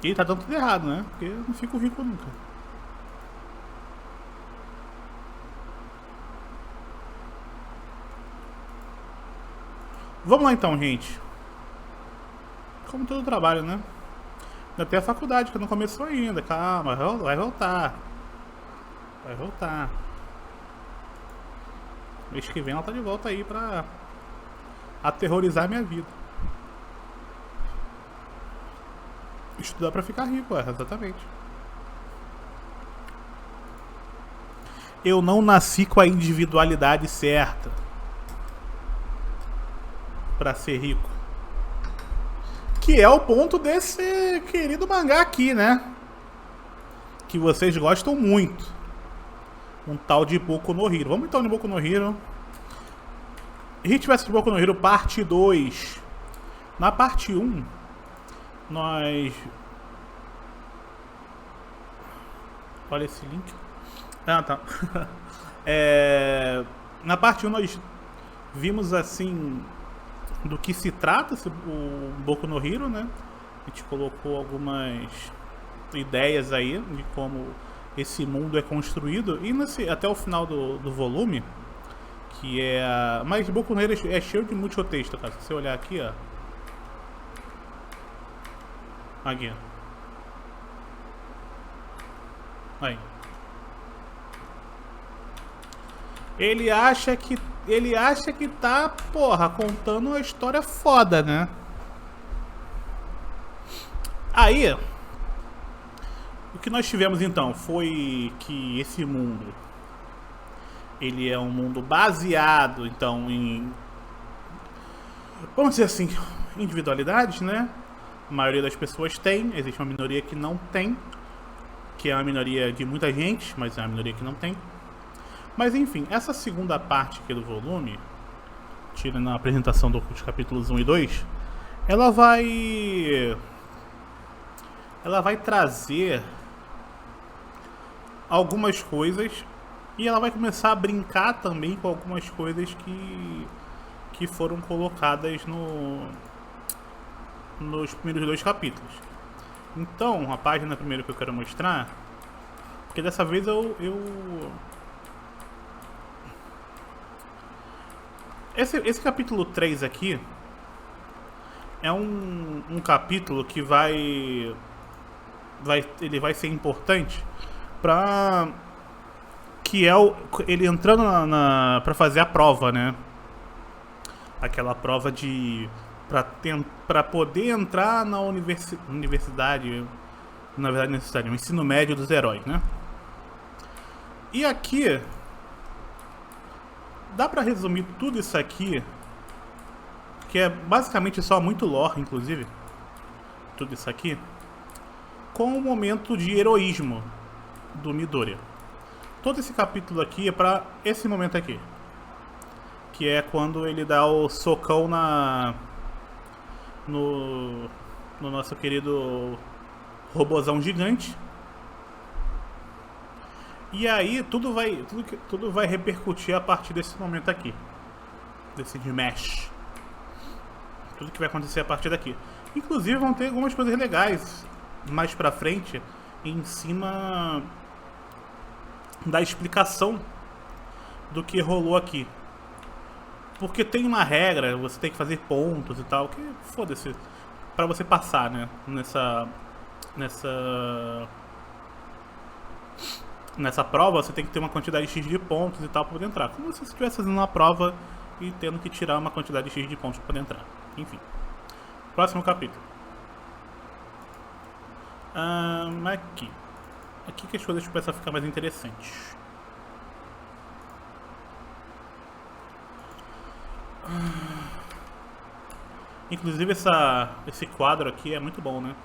E tá dando tudo errado, né? Porque eu não fico rico nunca. Vamos lá então, gente. Como todo trabalho, né? Ainda tem a faculdade que não começou ainda. Calma, vai voltar. Vai voltar. Mês que vem ela tá de volta aí pra aterrorizar a minha vida. Estudar pra ficar rico, exatamente. Eu não nasci com a individualidade certa pra ser rico. Que é o ponto desse querido mangá aqui, né? Que vocês gostam muito. Um tal de Boku no Hero. Vamos então no Boku no Hero. Hit vs Boku no Hero parte 2. Na parte 1, nós... Olha esse link. Ah, tá. Na parte 1 nós vimos assim do que se trata o Boku no Hero, né? A gente colocou algumas ideias aí de como esse mundo é construído. E até o final do volume, que é... Mas Boku no Hero é cheio de multitexto, cara. Se você olhar aqui, ó. Aqui. Aí. Ele acha que tá, porra, contando uma história foda, né? Aí, o que nós tivemos então foi que esse mundo, ele é um mundo baseado então em, vamos dizer assim, individualidades, né? A maioria das pessoas tem, existe uma minoria que não tem, que é uma minoria de muita gente, mas é uma minoria que não tem. Mas enfim, essa segunda parte aqui do volume, tirando a apresentação dos capítulos 1 e 2, ela vai trazer algumas coisas e ela vai começar a brincar também com algumas coisas que foram colocadas nos primeiros 2 capítulos. Então, a página primeiro que eu quero mostrar, porque dessa vez Esse capítulo 3 aqui é um capítulo que ele vai ser importante para que é ele entrando para fazer a prova, né? Aquela prova de para poder entrar na universidade, na verdade necessário, o ensino médio dos heróis, né? E aqui dá pra resumir tudo isso aqui, que é basicamente só muito lore, inclusive, tudo isso aqui, com um momento de heroísmo do Midoriya. Todo esse capítulo aqui é pra esse momento aqui, que é quando ele dá o socão no nosso querido robozão gigante. E aí tudo vai repercutir a partir desse momento aqui, desse Smash. Tudo que vai acontecer a partir daqui. Inclusive vão ter algumas coisas legais mais pra frente em cima da explicação do que rolou aqui. Porque tem uma regra, você tem que fazer pontos e tal, que foda-se, pra você passar, né, nessa prova você tem que ter uma quantidade X de pontos e tal para poder entrar. Como se você estivesse fazendo uma prova e tendo que tirar uma quantidade X de pontos para poder entrar. Enfim. Próximo capítulo. Aqui. Aqui que as coisas começam a ficar mais interessantes. Inclusive esse quadro aqui é muito bom, né?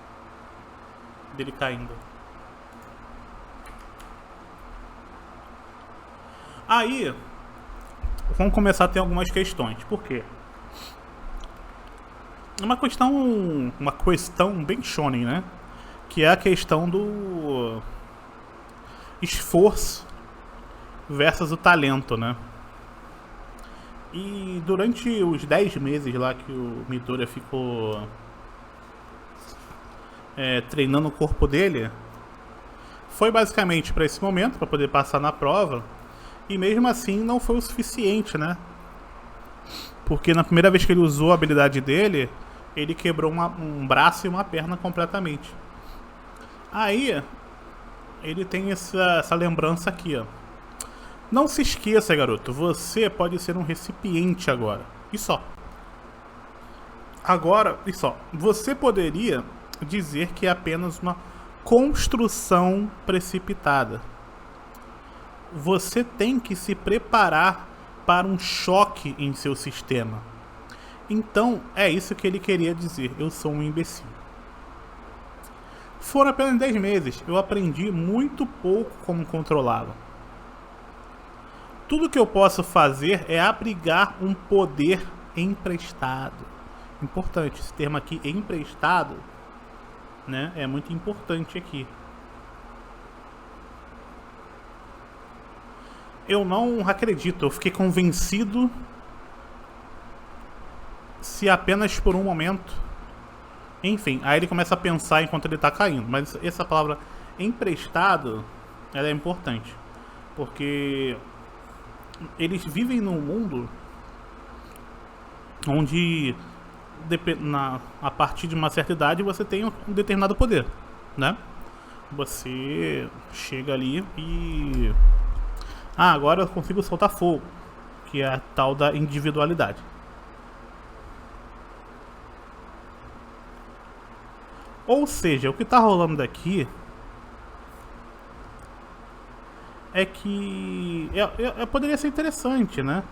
Dele caindo. Aí, vamos começar a ter algumas questões. Por quê? Uma questão bem shonen, né? Que é a questão do esforço versus o talento, né? E durante os 10 meses lá que o Midoriya ficou treinando o corpo dele, foi basicamente para esse momento, para poder passar na prova, e mesmo assim não foi o suficiente, né? Porque na primeira vez que ele usou a habilidade dele, ele quebrou um braço e uma perna completamente. Aí, ele tem essa lembrança aqui, ó. Não se esqueça, garoto, você pode ser um recipiente agora. E só. Agora, e só. Você poderia dizer que é apenas uma construção precipitada. Você tem que se preparar para um choque em seu sistema. Então, é isso que ele queria dizer. Eu sou um imbecil. Foram apenas 10 meses. Eu aprendi muito pouco como controlá-lo. Tudo que eu posso fazer é abrigar um poder emprestado. Importante, esse termo aqui, emprestado, né, é muito importante aqui. Eu não acredito, eu fiquei convencido se apenas por um momento. Enfim, aí ele começa a pensar enquanto ele tá caindo. Mas essa palavra emprestado, ela é importante. Porque eles vivem num mundo onde a partir de uma certa idade você tem um determinado poder, né? Você chega ali e... agora eu consigo soltar fogo, que é a tal da individualidade. Ou seja, o que tá rolando daqui é que poderia ser interessante, né?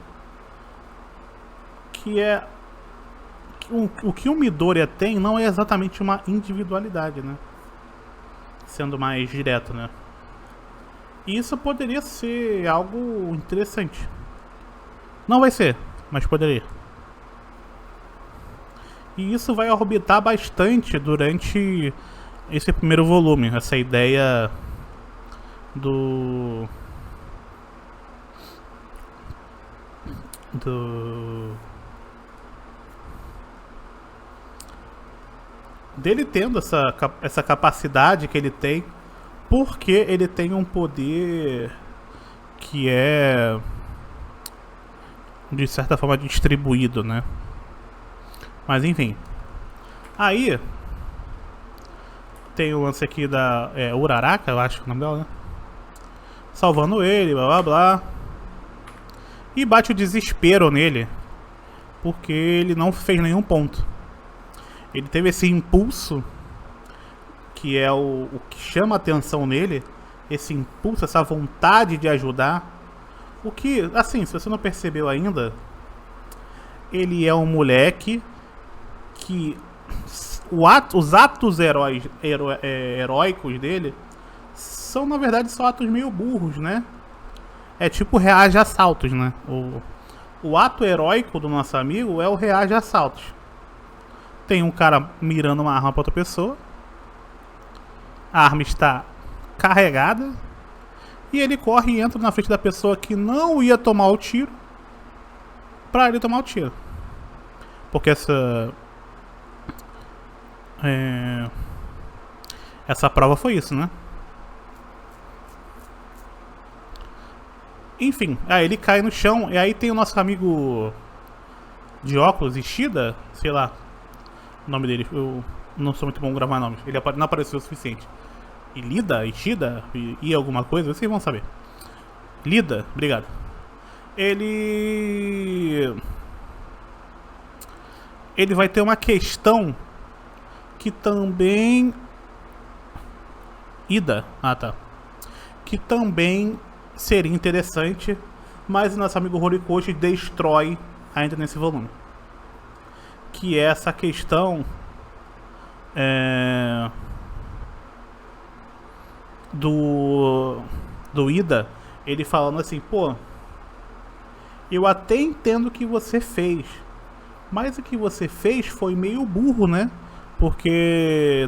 Que é o que o Midoriya tem não é exatamente uma individualidade, né? Sendo mais direto, né? E isso poderia ser algo interessante. Não vai ser, mas poderia. E isso vai orbitar bastante durante esse primeiro volume, essa ideia dele tendo essa capacidade que ele tem, porque ele tem um poder que é de certa forma distribuído, né? Mas enfim. Aí tem o lance aqui da Uraraka, eu acho que é o nome dela, né? Salvando ele, blá blá blá. E bate o desespero nele, porque ele não fez nenhum ponto. Ele teve esse impulso, que é o que chama a atenção nele. Esse impulso, essa vontade de ajudar. O que, assim, se você não percebeu ainda, ele é um moleque que os atos heróicos dele são, na verdade, só atos meio burros, né? É tipo reage a assaltos, né? O ato heróico do nosso amigo é o reage a assaltos. Tem um cara mirando uma arma para outra pessoa. A arma está carregada. E ele corre e entra na frente da pessoa que não ia tomar o tiro, pra ele tomar o tiro. Porque essa prova foi isso, né? Enfim, aí ele cai no chão. E aí tem o nosso amigo de óculos, Ishida, sei lá o nome dele, eu não sou muito bom em gravar nomes. Ele não apareceu o suficiente. Ishida, e alguma coisa, vocês vão saber. Lida, obrigado. Ele vai ter uma questão que também... Que também seria interessante, mas o nosso amigo Horikoshi destrói ainda nesse volume. Que é essa questão do Ida, ele falando assim, pô, eu até entendo o que você fez, mas o que você fez foi meio burro, né? Porque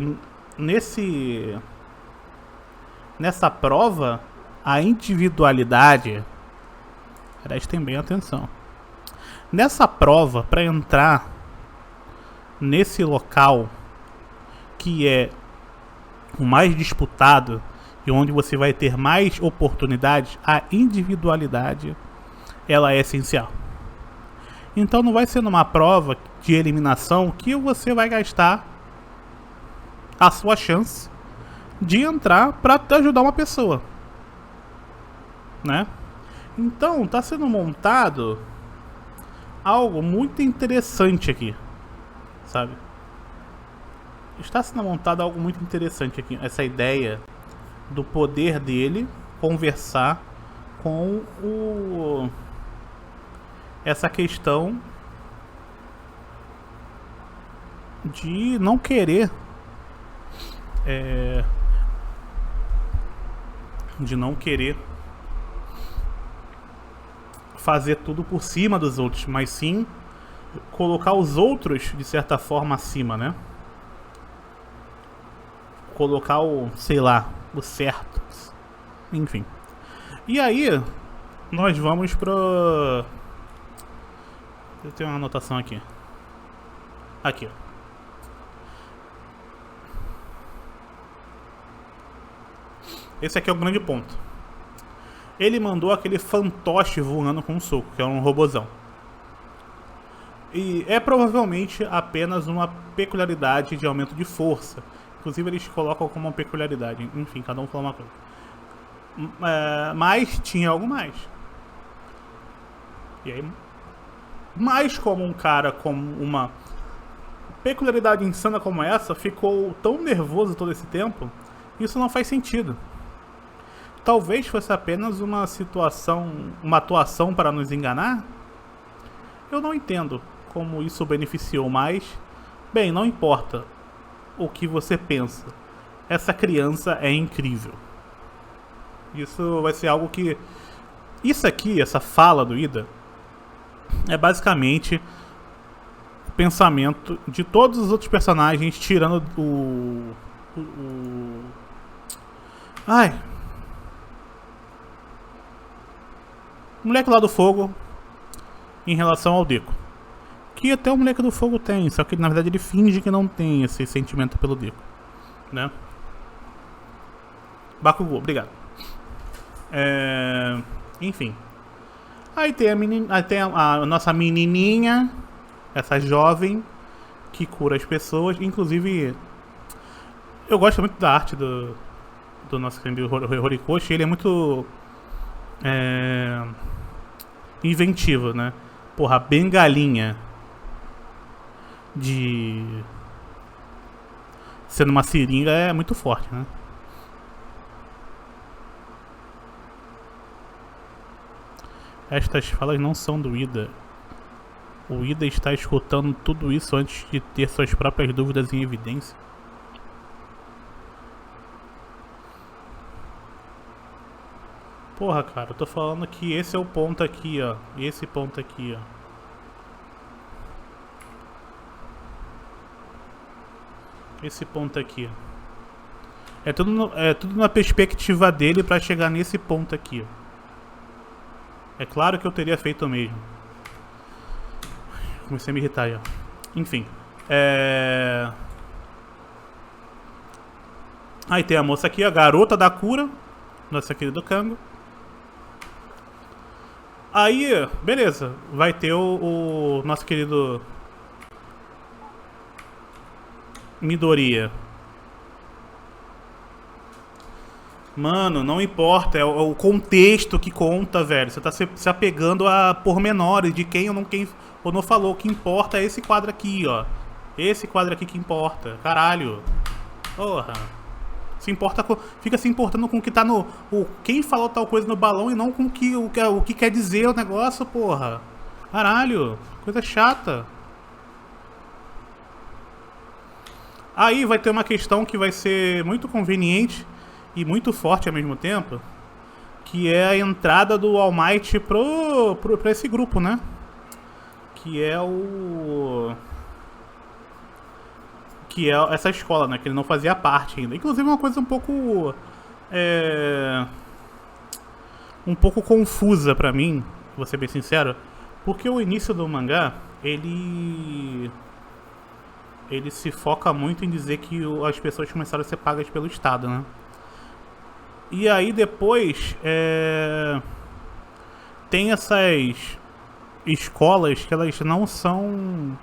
nessa prova, a individualidade, prestem bem atenção, nessa prova, para entrar nesse local que é o mais disputado e onde você vai ter mais oportunidades, a individualidade ela é essencial. Então não vai ser numa prova de eliminação que você vai gastar a sua chance de entrar para ajudar uma pessoa, né? Então está sendo montado algo muito interessante aqui, sabe? Está sendo montado algo muito interessante aqui, essa ideia do poder dele conversar com essa questão de não querer fazer tudo por cima dos outros, mas sim colocar os outros de certa forma acima, né? Colocar o, sei lá, o certo. Enfim. E aí, nós vamos pro... Eu tenho uma anotação aqui. Aqui, ó. Esse aqui é o grande ponto. Ele mandou aquele fantoche voando com um soco, que é um robozão. E é provavelmente apenas uma peculiaridade de aumento de força. Inclusive eles colocam como uma peculiaridade. Enfim, cada um fala uma coisa. Mas tinha algo mais. E aí, mas como um cara com uma peculiaridade insana como essa ficou tão nervoso todo esse tempo, isso não faz sentido. Talvez fosse apenas uma situação, uma atuação para nos enganar? Eu não entendo como isso beneficiou, mas... Bem, não importa o que você pensa. Essa criança é incrível. Isso vai ser algo que... Isso aqui, essa fala do Ida, é basicamente o pensamento de todos os outros personagens, tirando Ai... O moleque lá do fogo em relação ao Deco. Que até o moleque do fogo tem, só que na verdade ele finge que não tem esse sentimento pelo Deco, né? Bakugou, obrigado. Enfim. Aí tem a nossa menininha, essa jovem que cura as pessoas. Inclusive, eu gosto muito da arte do nosso querido Horikoshi. Ele é muito inventivo, né? Porra, a bengalinha de sendo uma seringa é muito forte, né? Estas falas não são do Ida. O Ida está escutando tudo isso antes de ter suas próprias dúvidas em evidência. Porra, cara, eu tô falando que esse é o ponto aqui, ó. Esse ponto aqui, ó. Esse ponto aqui, ó. É tudo na perspectiva dele pra chegar nesse ponto aqui, ó. É claro que eu teria feito o mesmo. Comecei a me irritar aí, ó. Enfim. Aí tem a moça aqui, a garota da cura. Nossa querida Kango. Aí, beleza. Vai ter o nosso querido Midoriya. Mano, não importa, é o contexto que conta, velho. Você tá se apegando a pormenores de quem ou não falou. O que importa é esse quadro aqui, ó. Esse quadro aqui que importa. Caralho. Porra. Fica se importando com o que tá no... quem falou tal coisa no balão e não com o que quer dizer o negócio, porra. Caralho. Coisa chata. Aí vai ter uma questão que vai ser muito conveniente e muito forte ao mesmo tempo, que é a entrada do All Might pra esse grupo, né? Que é essa escola, né? Que ele não fazia parte ainda. Inclusive uma coisa um pouco confusa pra mim, vou ser bem sincero, porque o início do mangá, ele ele se foca muito em dizer que as pessoas começaram a ser pagas pelo Estado, né? E aí depois tem essas escolas que elas não são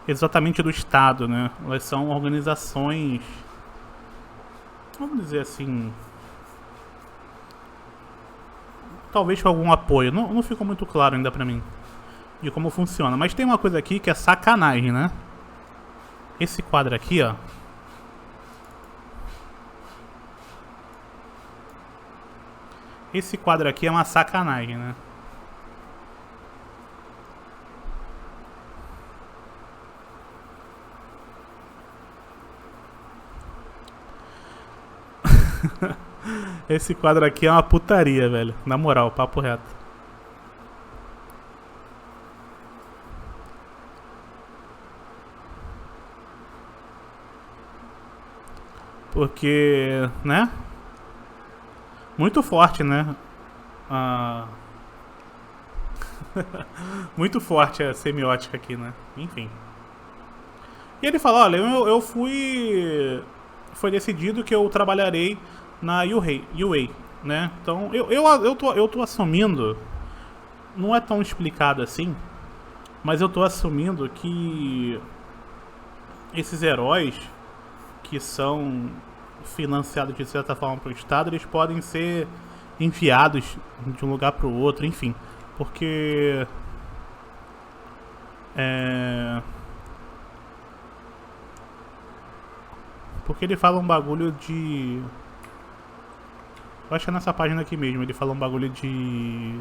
exatamente do Estado, né? Elas são organizações, vamos dizer assim, talvez com algum apoio. Não ficou muito claro ainda pra mim de como funciona. Mas tem uma coisa aqui que é sacanagem, né? Esse quadro aqui, ó. Esse quadro aqui é uma sacanagem, né? Esse quadro aqui é uma putaria, velho. Na moral, papo reto. Porque, né? Muito forte, né? Ah... Muito forte a semiótica aqui, né? Enfim. E ele fala, olha, eu fui... Foi decidido que eu trabalharei na UA, né? Então, eu tô assumindo... Não é tão explicado assim, mas eu tô assumindo que... Esses heróis que são financiados de certa forma pelo Estado, eles podem ser enviados de um lugar para o outro, enfim, porque ele fala um bagulho de, eu acho que é nessa página aqui mesmo, ele fala um bagulho de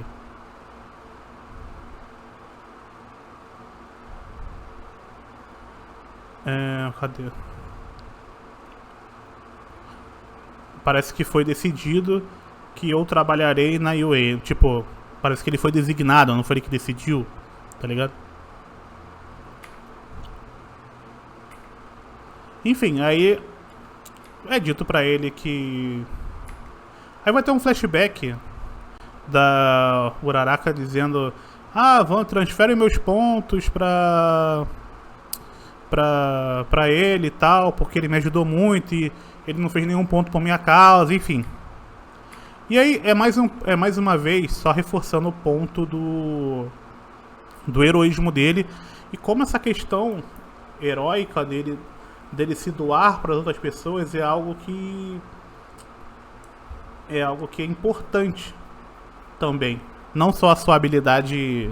cadê? Parece que foi decidido que eu trabalharei na UA. Tipo, parece que ele foi designado, não foi ele que decidiu, tá ligado? Enfim, aí é dito pra ele que... Aí vai ter um flashback da Uraraka dizendo: ah, transfere meus pontos pra ele e tal, porque ele me ajudou muito e ele não fez nenhum ponto por minha causa, enfim. E aí é mais uma vez só reforçando o ponto do heroísmo dele e como essa questão heróica dele se doar para outras pessoas é algo que é importante também. Não só a sua habilidade,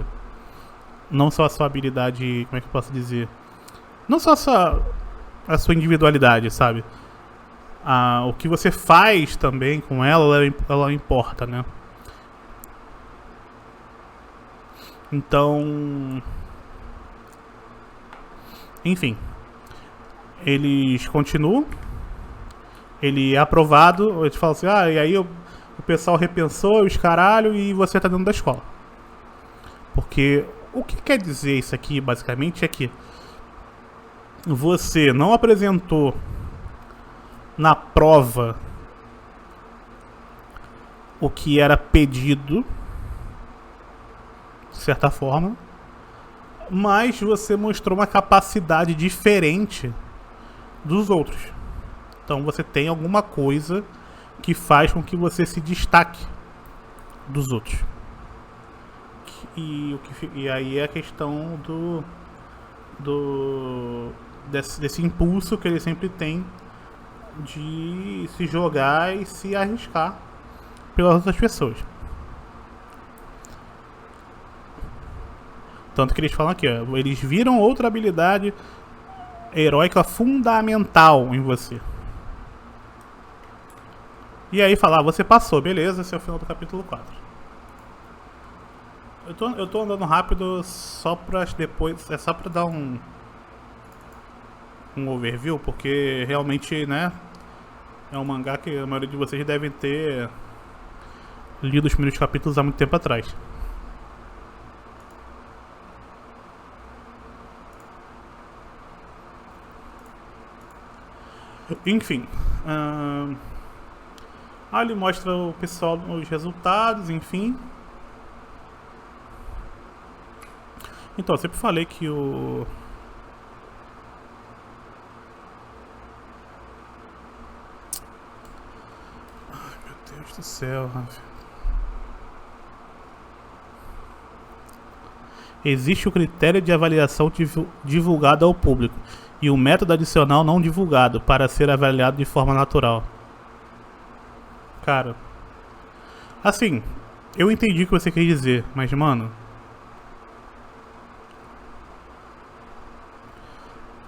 como é que eu posso dizer? Não só a sua individualidade, sabe? O que você faz também com ela importa, né? Então, enfim, eles continuam. Ele é aprovado. Eles falam assim: ah, e aí o pessoal repensou os caralho e você tá dentro da escola. Porque o que quer dizer isso aqui, basicamente, é que você não apresentou na prova o que era pedido, de certa forma, mas você mostrou uma capacidade diferente dos outros. Então você tem alguma coisa que faz com que você se destaque dos outros. E aí é a questão desse impulso que ele sempre tem de se jogar e se arriscar pelas outras pessoas. Tanto que eles falam aqui, ó, eles viram outra habilidade heróica fundamental em você. E aí falar, você passou, beleza, esse é o final do capítulo 4. Eu tô andando rápido só pra depois, é só pra dar um overview, porque realmente, né, é um mangá que a maioria de vocês devem ter lido os primeiros capítulos há muito tempo atrás. Enfim, ele mostra o pessoal os resultados, enfim. Então, eu sempre falei que Deus do céu, Rafa. Existe o critério de avaliação divulgado ao público e o método adicional não divulgado para ser avaliado de forma natural. Cara, assim, eu entendi o que você quer dizer, mas mano,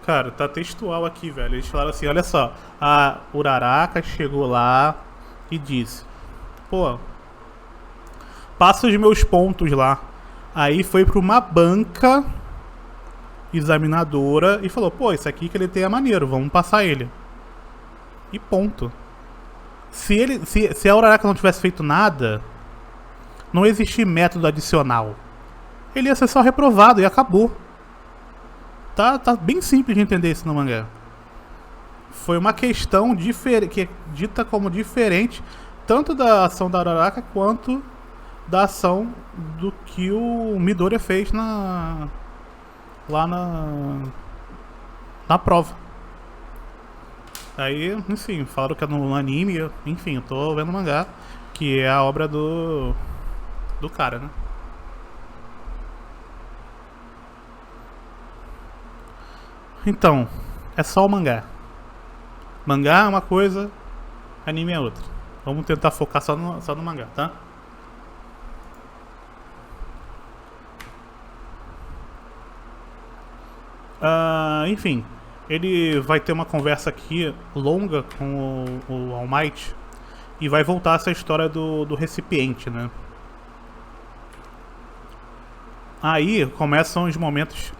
cara, tá textual aqui, velho. Eles falaram assim, olha só, a Uraraka chegou lá e disse, pô, passa os meus pontos lá. Aí foi pra uma banca examinadora e falou, pô, isso aqui que ele tem é maneiro, vamos passar ele. E ponto. Se a Uraraka não tivesse feito nada, não existia método adicional. Ele ia ser só reprovado e acabou. Tá bem simples de entender isso no mangá. Foi uma questão que é dita como diferente tanto da ação da Uraraka quanto da ação do que o Midoriya fez lá na prova. Aí, enfim, falaram que é no anime, enfim, eu tô vendo o mangá, que é a obra do cara, né? Então, é só o mangá. Mangá é uma coisa, anime é outra. Vamos tentar focar só no mangá, tá? Enfim, ele vai ter uma conversa aqui longa com o All Might e vai voltar essa história do recipiente, né? Aí começam os momentos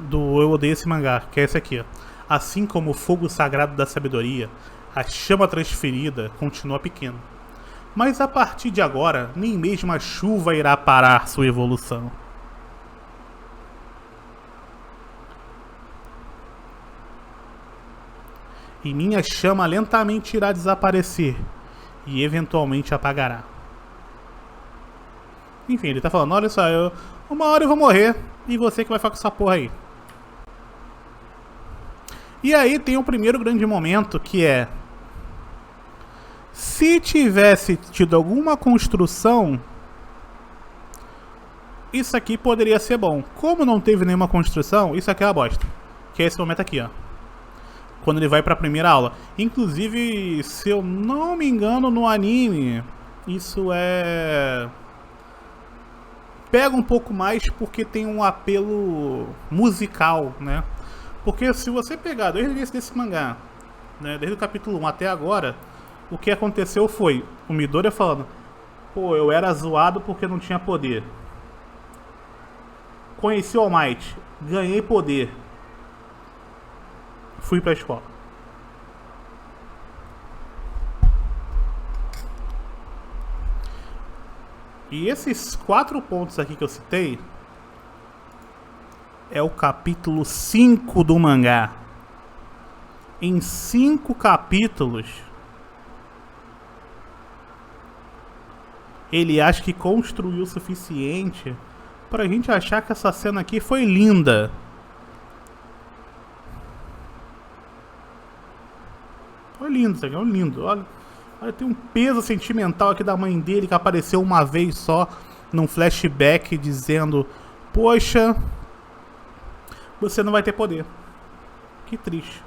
do Eu Odeio Esse Mangá, que é esse aqui. Assim como o fogo sagrado da sabedoria, a chama transferida continua pequena. Mas a partir de agora, nem mesmo a chuva irá parar sua evolução. E minha chama lentamente irá desaparecer e eventualmente apagará. Enfim, ele tá falando, olha só, uma hora eu vou morrer e você que vai ficar com essa porra aí. E aí tem o primeiro grande momento que é, se tivesse tido alguma construção, isso aqui poderia ser bom. Como não teve nenhuma construção, isso aqui é uma bosta. Que é esse momento aqui, ó. Quando ele vai pra primeira aula. Inclusive, se eu não me engano, no anime, isso é... pega um pouco mais porque tem um apelo musical, né? Porque se você pegar desde o início desse mangá, né, desde o capítulo 1 até agora, o que aconteceu foi o Midoriya falando, pô, eu era zoado porque não tinha poder. Conheci o All Might, ganhei poder. Fui pra escola. E esses 4 pontos aqui que eu citei é o capítulo 5 do mangá. Em 5 capítulos, ele acha que construiu o suficiente pra gente achar que essa cena aqui foi linda. Foi lindo, isso aqui é lindo. Olha, tem um peso sentimental aqui da mãe dele que apareceu uma vez só num flashback dizendo, poxa, você não vai ter poder. Que triste.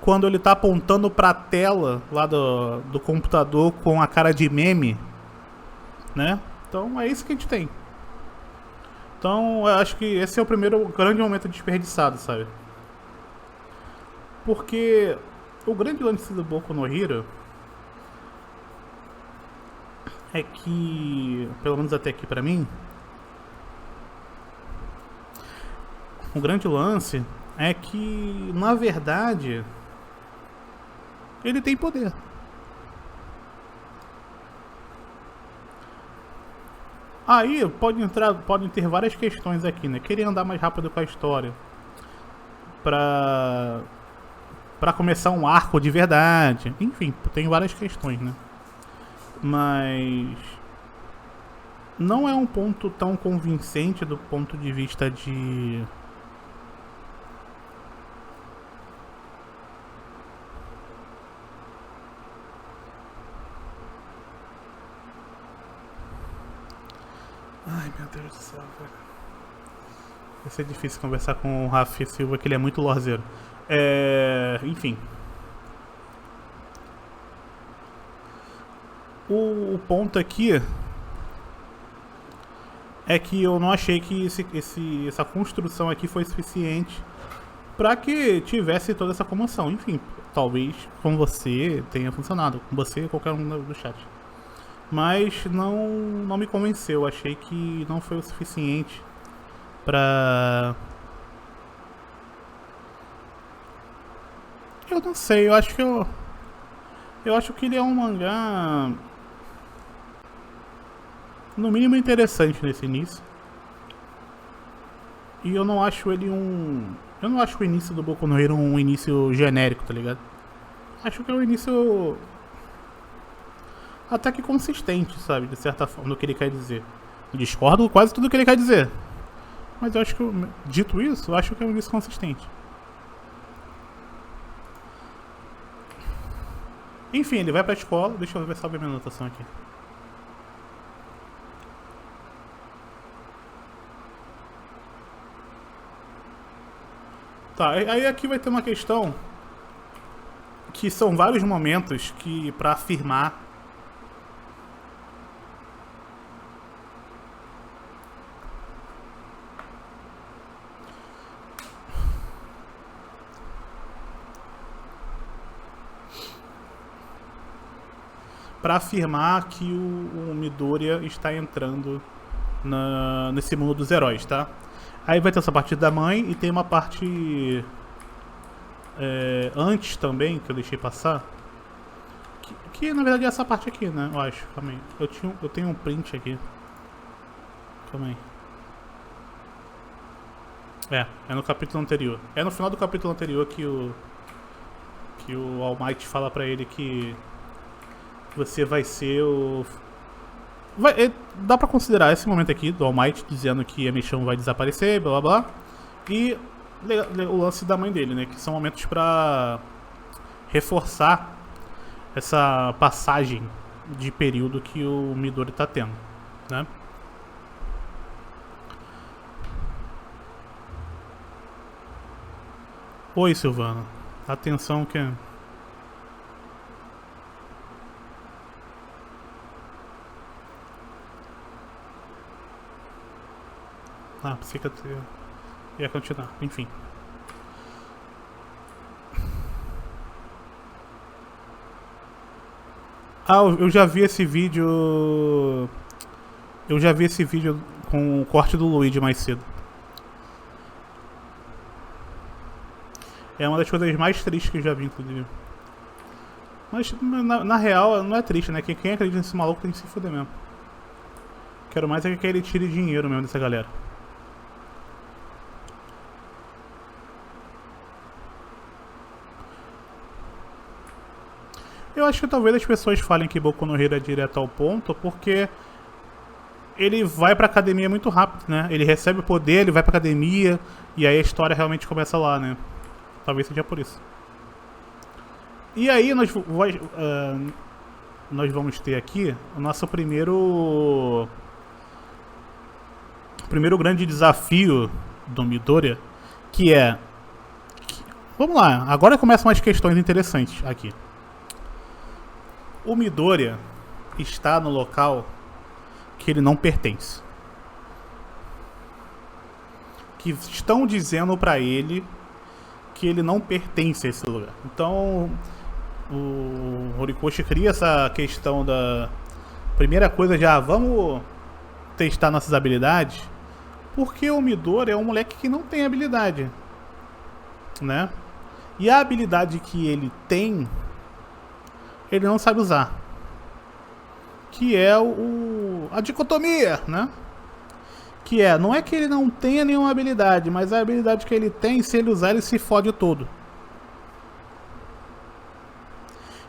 Quando ele tá apontando pra tela lá do computador com a cara de meme, né? Então é isso que a gente tem. Então eu acho que esse é o primeiro grande momento desperdiçado, sabe? Porque o grande lance do Boku no Hero é que, pelo menos até aqui pra mim, o grande lance é que, na verdade, ele tem poder. Aí podem ter várias questões aqui, né? Querer andar mais rápido com a história pra começar um arco de verdade. Enfim, tem várias questões, né? Mas não é um ponto tão convincente do ponto de vista de... Meu Deus do céu, velho. Vai ser difícil conversar com o Rafa Silva, que ele é muito lorzeiro. Enfim. O ponto aqui é que eu não achei que essa construção aqui foi suficiente pra que tivesse toda essa comoção. Enfim, talvez com você tenha funcionado, com você e qualquer um do chat. Mas não me convenceu, achei que não foi o suficiente pra... Eu não sei, eu acho que ele é um mangá no mínimo interessante nesse início. E eu não acho ele eu não acho o início do Boku no Hero um início genérico, tá ligado? Acho que é um início até que consistente, sabe? De certa forma, no que ele quer dizer. Eu discordo quase tudo que ele quer dizer. Mas eu acho que, dito isso, eu acho que é um início consistente. Enfim, ele vai pra escola. Deixa eu ver só a minha anotação aqui. Tá, aí aqui vai ter uma questão que são vários momentos que pra afirmar que o Midoriya está entrando nesse mundo dos heróis, tá? Aí vai ter essa parte da mãe e tem uma parte antes também, que eu deixei passar. Que na verdade é essa parte aqui, né? Eu acho. Calma aí. Eu tenho um print aqui. Calma aí. É no capítulo anterior. É no final do capítulo anterior que o All Might fala pra ele que você vai ser o... dá pra considerar esse momento aqui do All Might dizendo que a Michonne vai desaparecer, blá blá blá. E o lance da mãe dele, né? Que são momentos pra reforçar essa passagem de período que o Midori tá tendo, né? Oi, Silvana. Atenção que... pensei que eu ia continuar. Enfim. Eu já vi esse vídeo... Eu já vi esse vídeo com o corte do Luigi mais cedo. É uma das coisas mais tristes que eu já vi, inclusive. Mas, na real, não é triste, né? Quem acredita nesse maluco tem que se fuder mesmo. Quero mais é que ele tire dinheiro mesmo dessa galera. Eu acho que talvez as pessoas falem que Boku no Hero é direto ao ponto porque ele vai pra academia muito rápido, né? Ele recebe o poder, ele vai pra academia e aí a história realmente começa lá, né? Talvez seja por isso. E aí nós vamos ter aqui o nosso primeiro grande desafio do Midoriya, que é... Vamos lá, agora começam as questões interessantes aqui. O Midoriya está no local que ele não pertence. Que estão dizendo pra ele que ele não pertence a esse lugar. Então, o Horikoshi cria essa questão da... Primeira coisa já, vamos testar nossas habilidades, porque o Midoriya é um moleque que não tem habilidade, né? E a habilidade que ele tem, ele não sabe usar. Que é a dicotomia, né? Que não é que ele não tenha nenhuma habilidade, mas a habilidade que ele tem, se ele usar, ele se fode todo.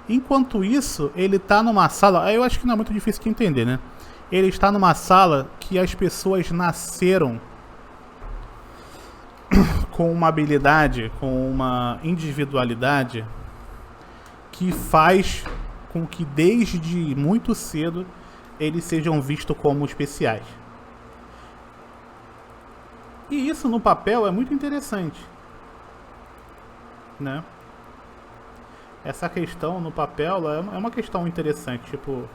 Enquanto isso, ele tá numa sala... Eu acho que não é muito difícil de entender, né? Ele está numa sala que as pessoas nasceram com uma habilidade, com uma individualidade que faz com que desde muito cedo eles sejam vistos como especiais. E isso no papel é muito interessante, né? Essa questão no papel é uma questão interessante. Tipo,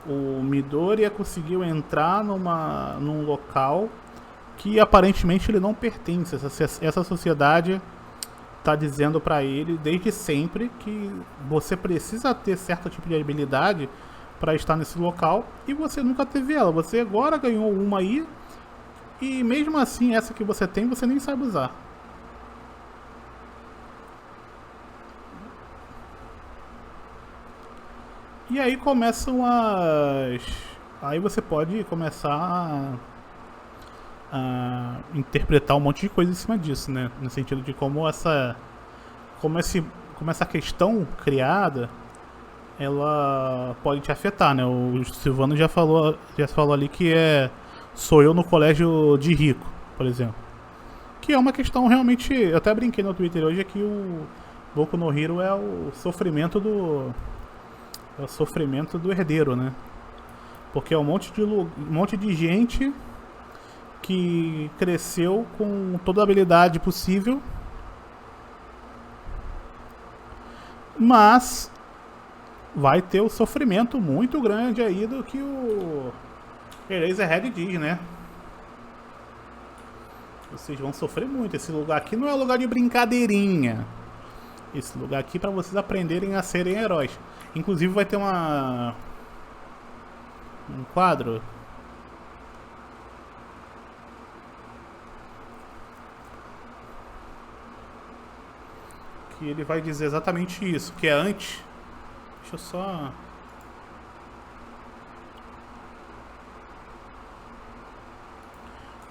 o Midoriya conseguiu entrar num local que aparentemente ele não pertence. Essa sociedade está dizendo para ele desde sempre que você precisa ter certo tipo de habilidade para estar nesse local e você nunca teve ela. Você agora ganhou uma aí e mesmo assim essa que você tem você nem sabe usar. E aí começam as... Aí você pode começar a interpretar um monte de coisa em cima disso, né? No sentido de como essa questão criada ela pode te afetar, né? O Silvano já falou ali que sou eu no colégio de rico, por exemplo. Que é uma questão realmente, eu até brinquei no Twitter hoje, é que o Boku no Hero é o sofrimento do herdeiro, né? Porque é um monte de gente que cresceu com toda a habilidade possível, mas vai ter o sofrimento muito grande aí do que o Eraserhead diz, né? Vocês vão sofrer muito. Esse lugar aqui não é lugar de brincadeirinha. Esse lugar aqui é pra vocês aprenderem a serem heróis. Inclusive vai ter um quadro que ele vai dizer exatamente isso, que é antes. Deixa eu só...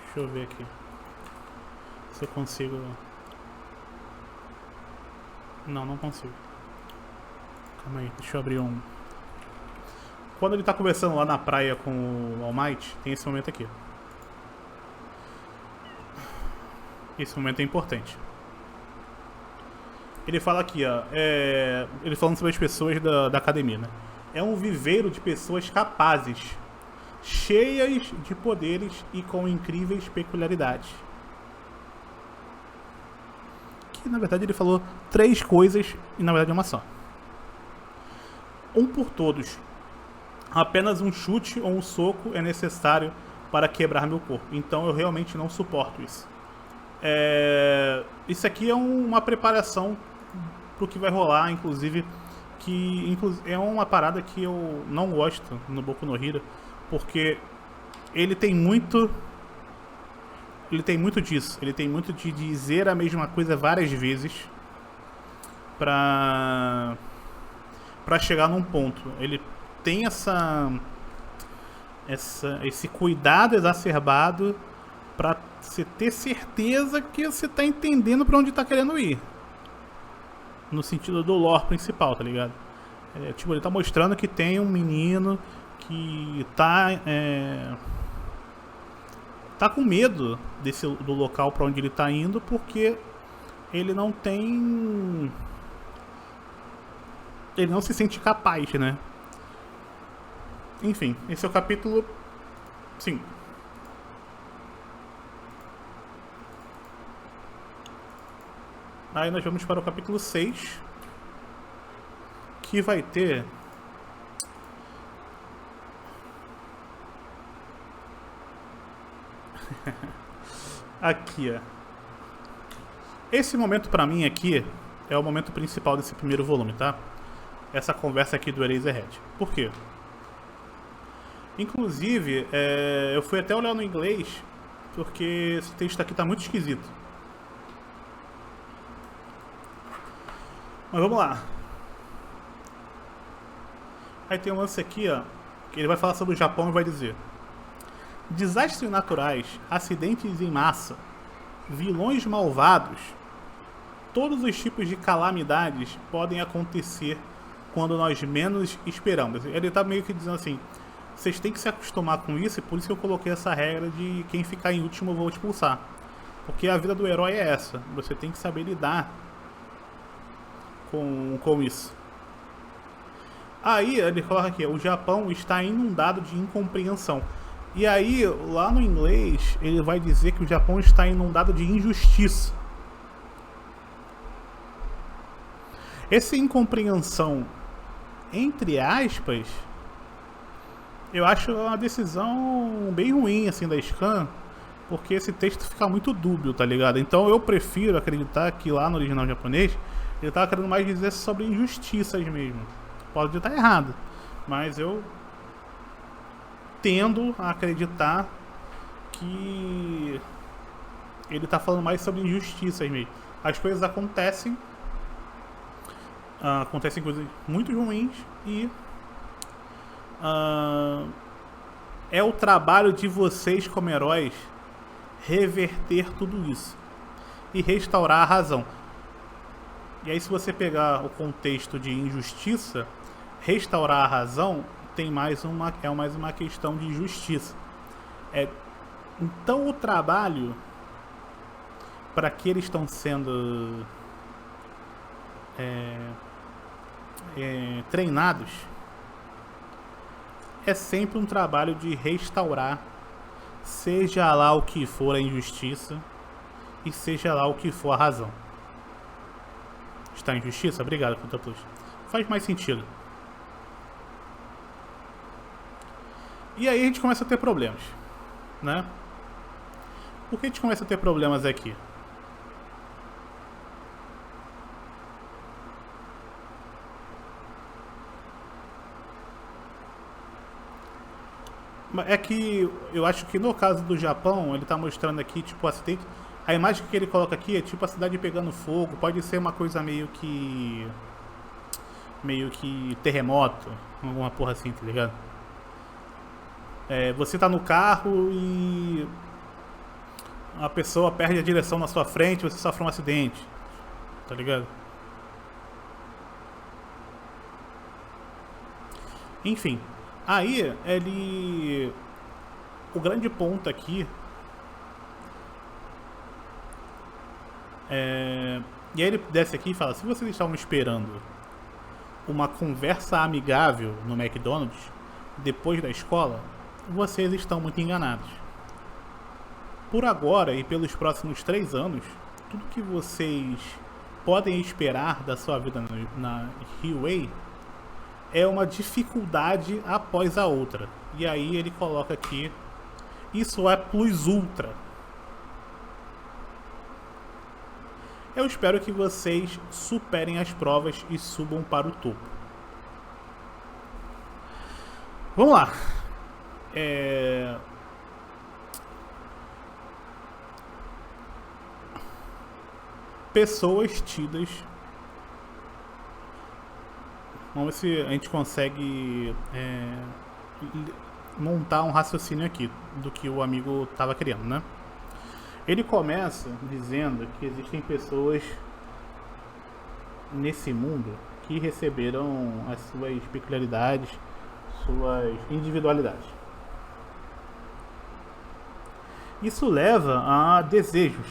Deixa eu ver aqui se eu consigo... Não consigo. Calma aí, deixa eu abrir um... Quando ele tá conversando lá na praia com o All Might, tem esse momento aqui. Esse momento é importante. Ele fala aqui, ó, ele falando sobre as pessoas da academia, né? É um viveiro de pessoas capazes, cheias de poderes e com incríveis peculiaridades. Que na verdade ele falou 3 coisas e na verdade é uma só. Um por todos. Apenas um chute ou um soco é necessário para quebrar meu corpo. Então eu realmente não suporto isso. Isso aqui é uma preparação pro que vai rolar, inclusive, que é uma parada que eu não gosto no Boku no Hero, porque ele tem muito disso, ele tem muito de dizer a mesma coisa várias vezes pra chegar num ponto. Ele tem esse cuidado exacerbado pra você ter certeza que você tá entendendo pra onde tá querendo ir. No sentido do lore principal, tá ligado? Tipo, ele tá mostrando que tem um menino que tá com medo do local pra onde ele tá indo, porque ele não se sente capaz, né? Enfim, esse é o capítulo 5. Aí nós vamos para o capítulo 6, que vai ter... Aqui, ó. Esse momento pra mim aqui é o momento principal desse primeiro volume, tá? Essa conversa aqui do Eraserhead. Por quê? Inclusive, eu fui até olhar no inglês, porque esse texto aqui tá muito esquisito. Mas vamos lá. Aí tem um lance aqui, ó, que ele vai falar sobre o Japão e vai dizer: desastres naturais, acidentes em massa, vilões malvados, todos os tipos de calamidades podem acontecer quando nós menos esperamos. Ele tá meio que dizendo assim: vocês têm que se acostumar com isso, e por isso que eu coloquei essa regra de quem ficar em último eu vou expulsar. Porque a vida do herói é essa, você tem que saber lidar com isso. Aí ele coloca aqui: o Japão está inundado de incompreensão. E aí, lá no inglês, ele vai dizer que o Japão está inundado de injustiça. Essa incompreensão, entre aspas, eu acho uma decisão bem ruim, assim, da Scan, porque esse texto fica muito dúbio, tá ligado? Então eu prefiro acreditar que lá no original japonês, ele tava querendo mais dizer sobre injustiças mesmo. Pode estar errado, mas eu tendo a acreditar que ele tá falando mais sobre injustiças mesmo. As coisas acontecem, acontecem coisas muito ruins e é o trabalho de vocês como heróis reverter tudo isso e restaurar a razão. E aí, se você pegar o contexto de injustiça, restaurar a razão tem mais uma questão de justiça. Então o trabalho para que eles estão sendo treinados é sempre um trabalho de restaurar, seja lá o que for a injustiça e seja lá o que for a razão. Está em justiça? Obrigado, Conta Plus. Faz mais sentido. E aí a gente começa a ter problemas, né? Por que a gente começa a ter problemas aqui? É que eu acho que no caso do Japão, ele tá mostrando aqui, tipo, acidente. A imagem que ele coloca aqui é tipo a cidade pegando fogo. Pode ser uma coisa meio que terremoto, alguma porra assim, tá ligado? Você tá no carro e a pessoa perde a direção na sua frente, você sofre um acidente, tá ligado? Enfim, aí o grande ponto aqui e aí ele desce aqui e fala: se vocês estavam esperando uma conversa amigável no McDonald's depois da escola, vocês estão muito enganados. Por agora e pelos próximos 3 anos, tudo que vocês podem esperar da sua vida na Highway é uma dificuldade após a outra. E aí ele coloca aqui: isso é plus ultra. Eu espero que vocês superem as provas e subam para o topo. Vamos lá. Pessoas tidas. Vamos ver se a gente consegue montar um raciocínio aqui do que o amigo estava querendo, né? Ele começa dizendo que existem pessoas nesse mundo que receberam as suas peculiaridades, suas individualidades. Isso leva a desejos.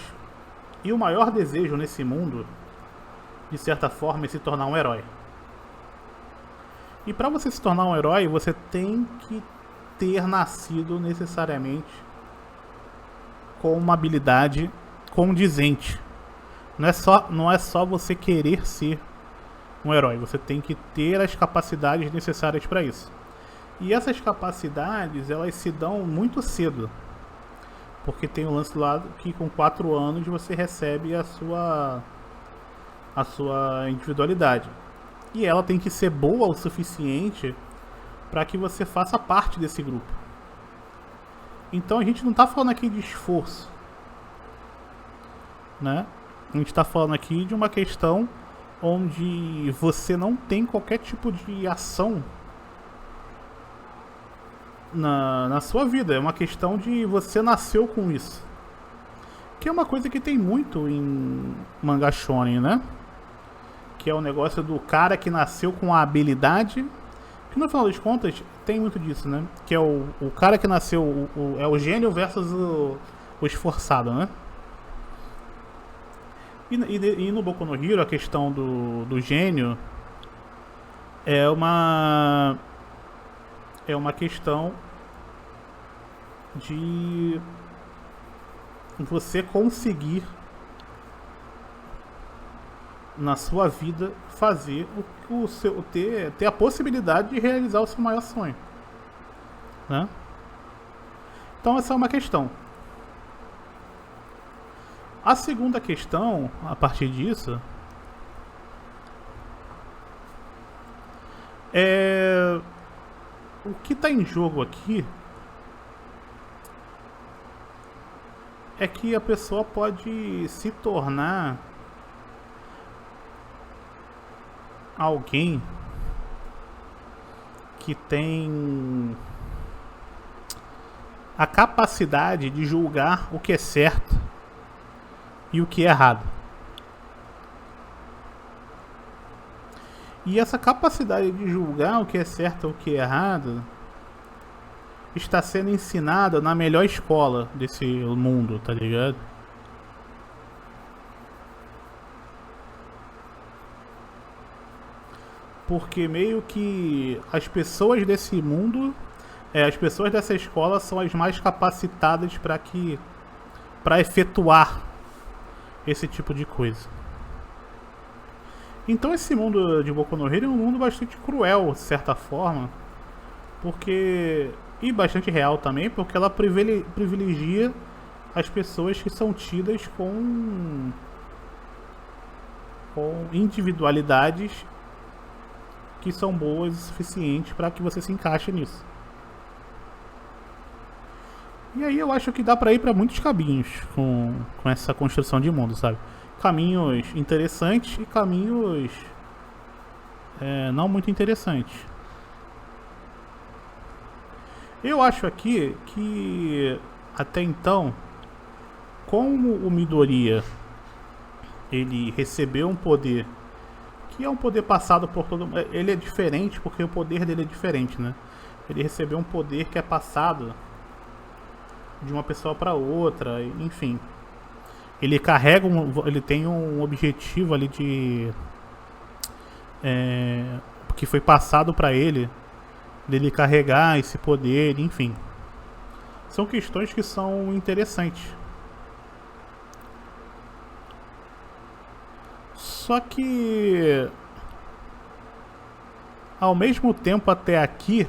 E o maior desejo nesse mundo, de certa forma, é se tornar um herói. E para você se tornar um herói, você tem que ter nascido necessariamente com uma habilidade condizente. Não é só você querer ser um herói, você tem que ter as capacidades necessárias para isso. E essas capacidades, elas se dão muito cedo. Porque tem o lance lá que com 4 anos você recebe a sua individualidade. E ela tem que ser boa o suficiente para que você faça parte desse grupo. Então a gente não está falando aqui de esforço, né? A gente está falando aqui de uma questão onde você não tem qualquer tipo de ação na sua vida. É uma questão de você nasceu com isso, que é uma coisa que tem muito em mangá shonen, né? Que é o negócio do cara que nasceu com a habilidade, que no final das contas tem muito disso, né? Que é o cara que nasceu, é o gênio versus o esforçado, né? E no Boku no Hero a questão do gênio é uma questão de você conseguir na sua vida fazer o seu ter a possibilidade de realizar o seu maior sonho, né? Então essa é uma questão. A segunda questão, a partir disso, é o que está em jogo aqui é que a pessoa pode se tornar alguém que tem a capacidade de julgar o que é certo e o que é errado. E essa capacidade de julgar o que é certo e o que é errado está sendo ensinada na melhor escola desse mundo, tá ligado? Porque meio que as pessoas desse mundo, as pessoas dessa escola são as mais capacitadas para efetuar esse tipo de coisa. Então esse mundo de Boku no Hero é um mundo bastante cruel, de certa forma, porque e bastante real também, porque ela privilegia as pessoas que são tidas com individualidades que são boas o suficiente para que você se encaixe nisso. E aí eu acho que dá pra ir pra muitos caminhos com essa construção de mundo, sabe? Caminhos interessantes e caminhos não muito interessantes. Eu acho aqui que até então, como o Midoriya ele recebeu um poder que é um poder passado por todo mundo, ele é diferente porque o poder dele é diferente, né? Ele recebeu um poder que é passado de uma pessoa para outra, enfim. Ele carrega ele tem um objetivo ali de que foi passado para ele, dele carregar esse poder, enfim. São questões que são interessantes. Só que ao mesmo tempo até aqui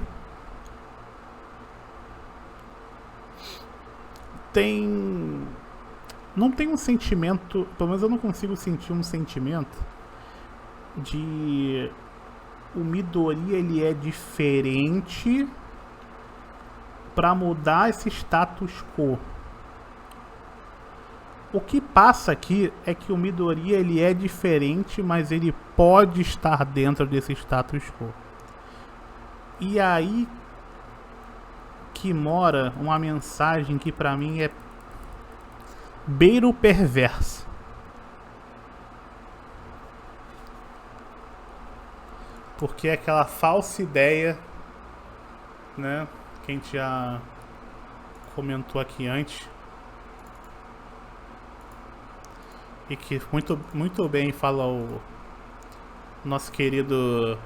não tem um sentimento, pelo menos eu não consigo sentir um sentimento de o Midoriya ele é diferente para mudar esse status quo. O que passa aqui é que o Midoriya ele é diferente, mas ele pode estar dentro desse status quo. E aí que mora uma mensagem que pra mim é beiro perversa. Porque é aquela falsa ideia, né, que a gente já comentou aqui antes, e que muito bem fala o nosso querido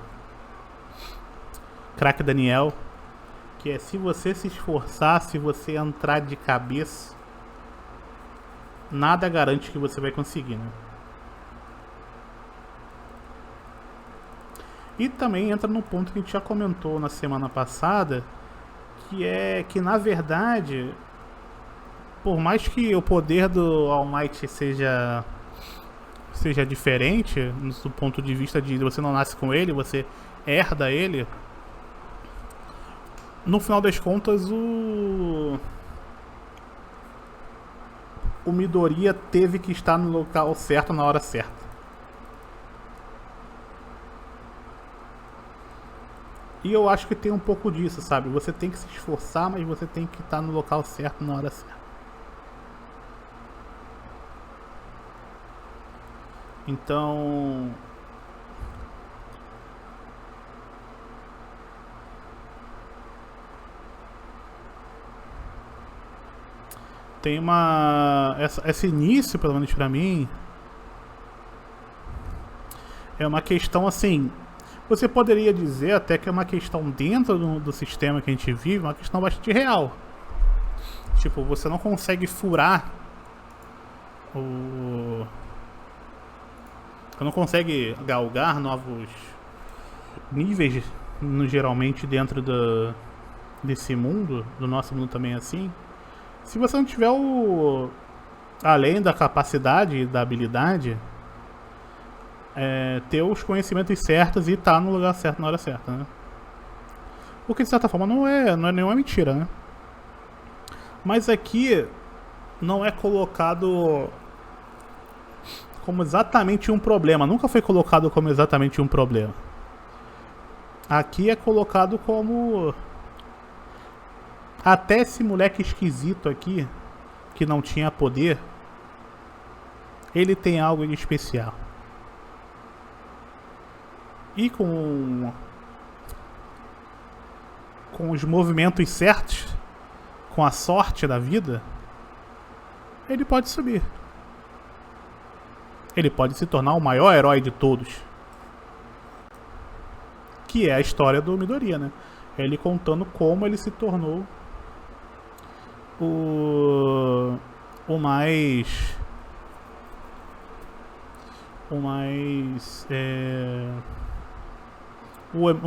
craque Daniel, que é: se você se esforçar, se você entrar de cabeça, nada garante que você vai conseguir, né? E também entra no ponto que a gente já comentou na semana passada, que é que na verdade, por mais que o poder do All Might seja diferente, do ponto de vista de você não nasce com ele, você herda ele, no final das contas o Midoriya teve que estar no local certo na hora certa. E eu acho que tem um pouco disso, sabe? Você tem que se esforçar, mas você tem que estar no local certo na hora certa. Então, tem esse início, pelo menos pra mim, é uma questão assim. Você poderia dizer até que é uma questão dentro do sistema que a gente vive, uma questão bastante real. Tipo, você não consegue furar o... Você não consegue galgar novos níveis, geralmente, dentro desse mundo. Do nosso mundo também é assim. Se você não tiver o... Além da capacidade e da habilidade, ter os conhecimentos certos e estar no lugar certo na hora certa, né? O que de certa forma não é nenhuma mentira, né? Mas aqui não é colocado como exatamente um problema. Nunca foi colocado como exatamente um problema. Aqui é colocado como... Até esse moleque esquisito aqui, que não tinha poder, ele tem algo de especial. E com os movimentos certos, com a sorte da vida, ele pode subir. Ele pode se tornar o maior herói de todos. Que é a história do Midoriya, né? Ele contando como ele se tornou o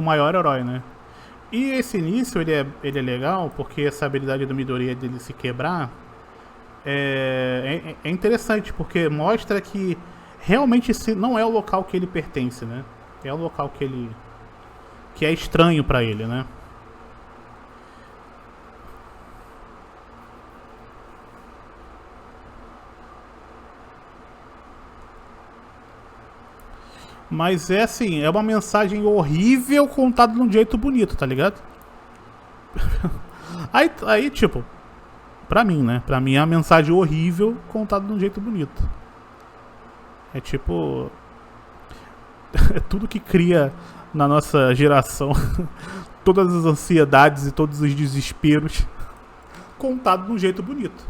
maior herói, né? E esse início ele é legal porque essa habilidade do Midoriya dele se quebrar é interessante, porque mostra que realmente esse não é o local que ele pertence, né? É o local que é estranho pra ele, né? Mas é assim, é uma mensagem horrível contada de um jeito bonito, tá ligado? aí, tipo, pra mim, né? Pra mim é uma mensagem horrível contada de um jeito bonito. É tipo... É tudo que cria na nossa geração todas as ansiedades e todos os desesperos contado de um jeito bonito.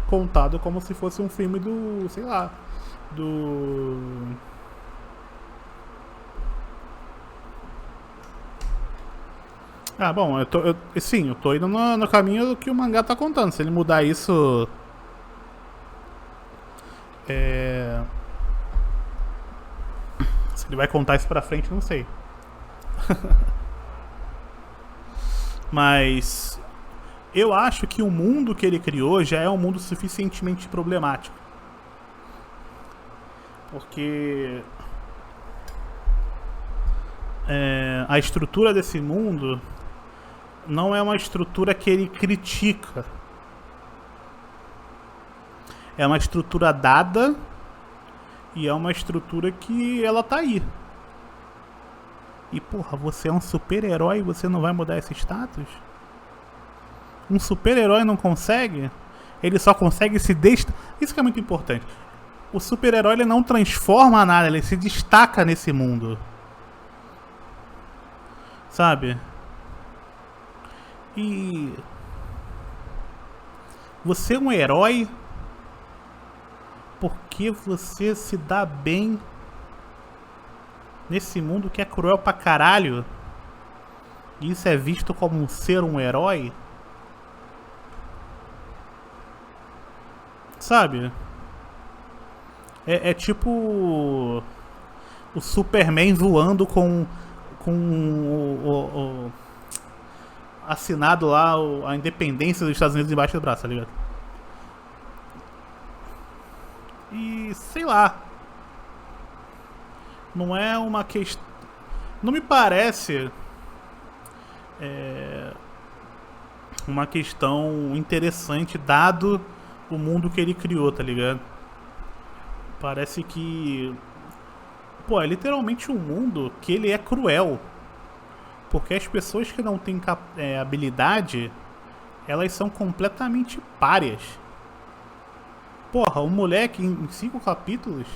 Contado como se fosse um filme do... sei lá... Ah, bom, eu tô indo no caminho do que o mangá tá contando. Se ele mudar isso... Se ele vai contar isso pra frente, não sei. Mas... eu acho que o mundo que ele criou já é um mundo suficientemente problemático. Porque... a estrutura desse mundo... não é uma estrutura que ele critica. É uma estrutura dada e é uma estrutura que ela tá aí. E porra, você é um super-herói e você não vai mudar esse status? Um super-herói não consegue? Ele só consegue se destacar. Isso que é muito importante. O super-herói ele não transforma nada, ele se destaca nesse mundo. Sabe? E você é um herói porque você se dá bem nesse mundo que é cruel pra caralho. E isso é visto como ser um herói? Sabe? É tipo o Superman voando com assinado lá a independência dos Estados Unidos embaixo do braço, tá ligado? E sei lá. Não é uma questão. Não me parece uma questão interessante, dado o mundo que ele criou, tá ligado? Parece que... pô, é literalmente um mundo que ele é cruel. Porque as pessoas que não têm habilidade, elas são completamente párias. Porra, um moleque em 5 capítulos,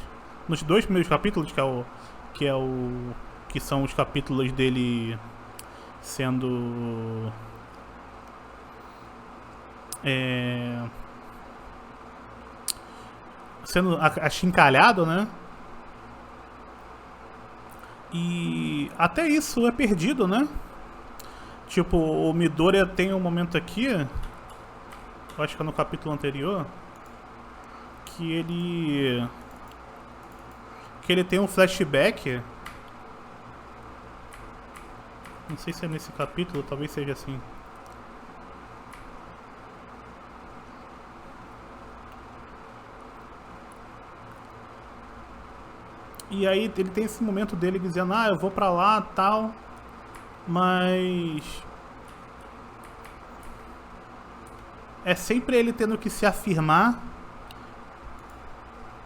nos 2 primeiros capítulos, que são os capítulos dele sendo achincalhado, né? E até isso é perdido, né? Tipo, o Midoriya tem um momento aqui eu acho que é no capítulo anterior, que ele tem um flashback. Não sei se é nesse capítulo, talvez seja assim. E aí ele tem esse momento dele dizendo, ah, eu vou pra lá, tal, mas é sempre ele tendo que se afirmar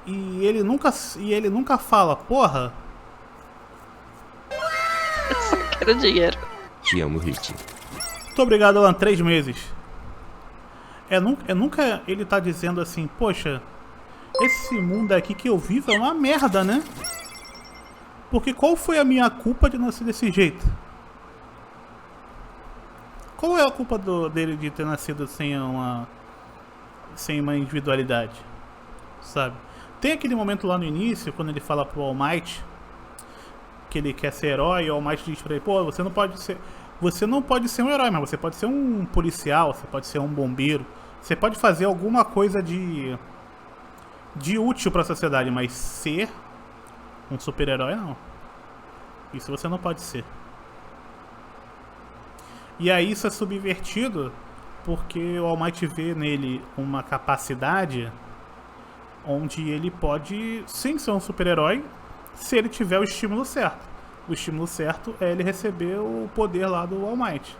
e ele nunca fala, porra. Eu só quero dinheiro. Te amo, Hit. Muito obrigado, Alan, 3 meses. Nunca ele tá dizendo assim, poxa, esse mundo aqui que eu vivo é uma merda, né? Porque qual foi a minha culpa de nascer desse jeito? Qual é a culpa dele de ter nascido sem uma individualidade? Sabe? Tem aquele momento lá no início, quando ele fala pro All Might que ele quer ser herói, e o All Might diz pra ele, pô, você não pode ser um herói, mas você pode ser um policial, você pode ser um bombeiro, você pode fazer alguma coisa de útil pra sociedade, mas ser um super-herói não. Isso você não pode ser. E aí isso é subvertido porque o All Might vê nele uma capacidade onde ele pode sim ser um super-herói se ele tiver o estímulo certo. O estímulo certo é ele receber o poder lá do All Might.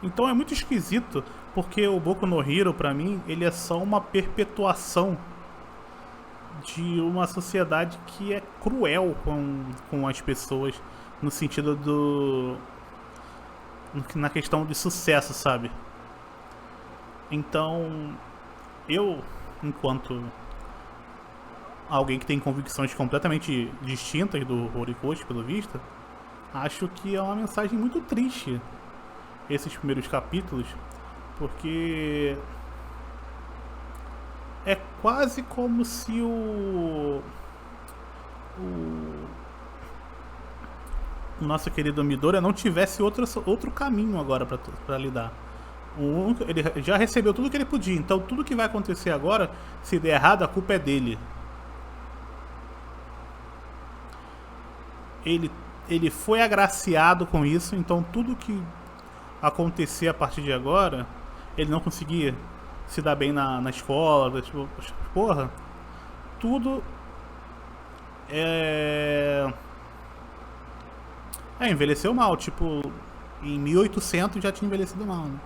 Então é muito esquisito, porque o Boku no Hero, pra mim, ele é só uma perpetuação de uma sociedade que é cruel com as pessoas, no sentido na questão de sucesso, sabe? Então, eu, enquanto alguém que tem convicções completamente distintas do Horikoshi, pelo visto, acho que é uma mensagem muito triste esses primeiros capítulos, porque é quase como se o nosso querido Midoriya não tivesse outro caminho agora pra lidar. Ele já recebeu tudo que ele podia, então tudo que vai acontecer agora, se der errado, a culpa é dele. Ele foi agraciado com isso, então tudo que acontecer a partir de agora, ele não conseguir se dar bem na escola, tipo, porra, tudo envelheceu mal, tipo, em 1800 já tinha envelhecido mal, né?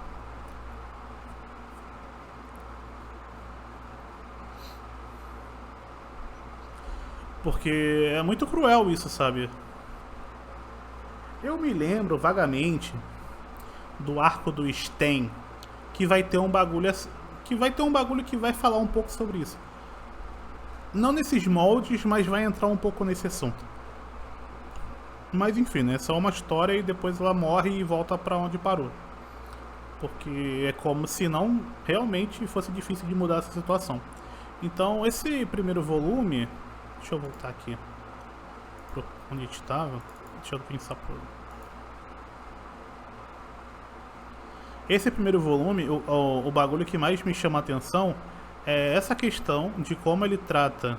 Porque é muito cruel isso, sabe? Eu me lembro vagamente do arco do Sten, que vai ter um bagulho que vai falar um pouco sobre isso. Não nesses moldes, mas vai entrar um pouco nesse assunto. Mas enfim, né? É só uma história e depois ela morre e volta pra onde parou. Porque é como se não realmente fosse difícil de mudar essa situação. Então esse primeiro volume, deixa eu voltar aqui pra onde a gente estava. Deixa eu pensar por... Esse primeiro volume, o bagulho que mais me chama a atenção é essa questão de como ele trata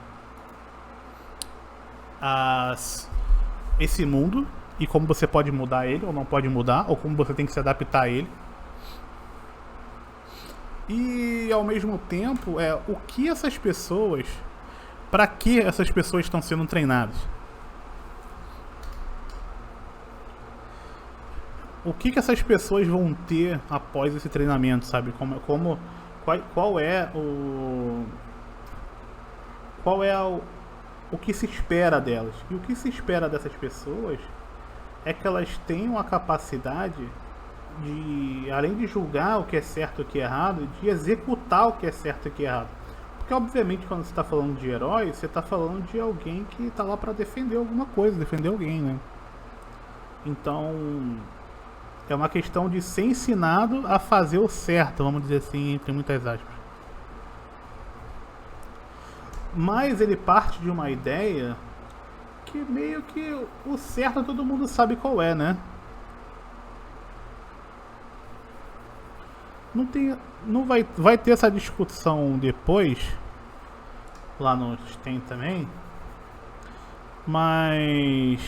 esse mundo e como você pode mudar ele ou não pode mudar, ou como você tem que se adaptar a ele. E ao mesmo tempo, o que essas pessoas, para que essas pessoas estão sendo treinadas? O que essas pessoas vão ter após esse treinamento, sabe? Qual é o que se espera delas? E o que se espera dessas pessoas é que elas tenham a capacidade de, além de julgar o que é certo e o que é errado, de executar o que é certo e o que é errado. Porque obviamente quando você está falando de herói, você está falando de alguém que está lá para defender alguma coisa, defender alguém, né? Então é uma questão de ser ensinado a fazer o certo, vamos dizer assim, entre muitas aspas. Mas ele parte de uma ideia que meio que o certo todo mundo sabe qual é, né? Não tem. Não vai ter essa discussão depois. Lá no tem também. Mas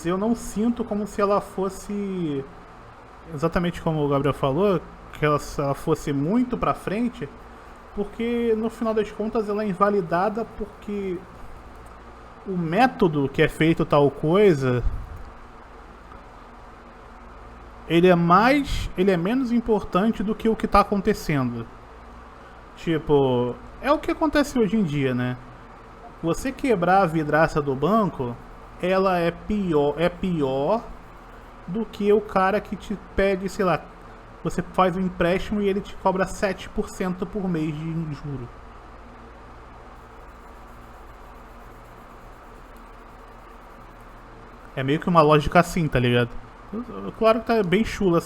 eu não sinto como se ela fosse. Exatamente como o Gabriel falou, que ela fosse muito pra frente, porque no final das contas ela é invalidada porque o método que é feito tal coisa, ele é menos importante do que o que tá acontecendo. Tipo, é o que acontece hoje em dia, né? Você quebrar a vidraça do banco, ela é pior do que o cara que te pede, sei lá, você faz um empréstimo e ele te cobra 7% por mês de juro. É meio que uma lógica assim, tá ligado? Claro que tá bem chula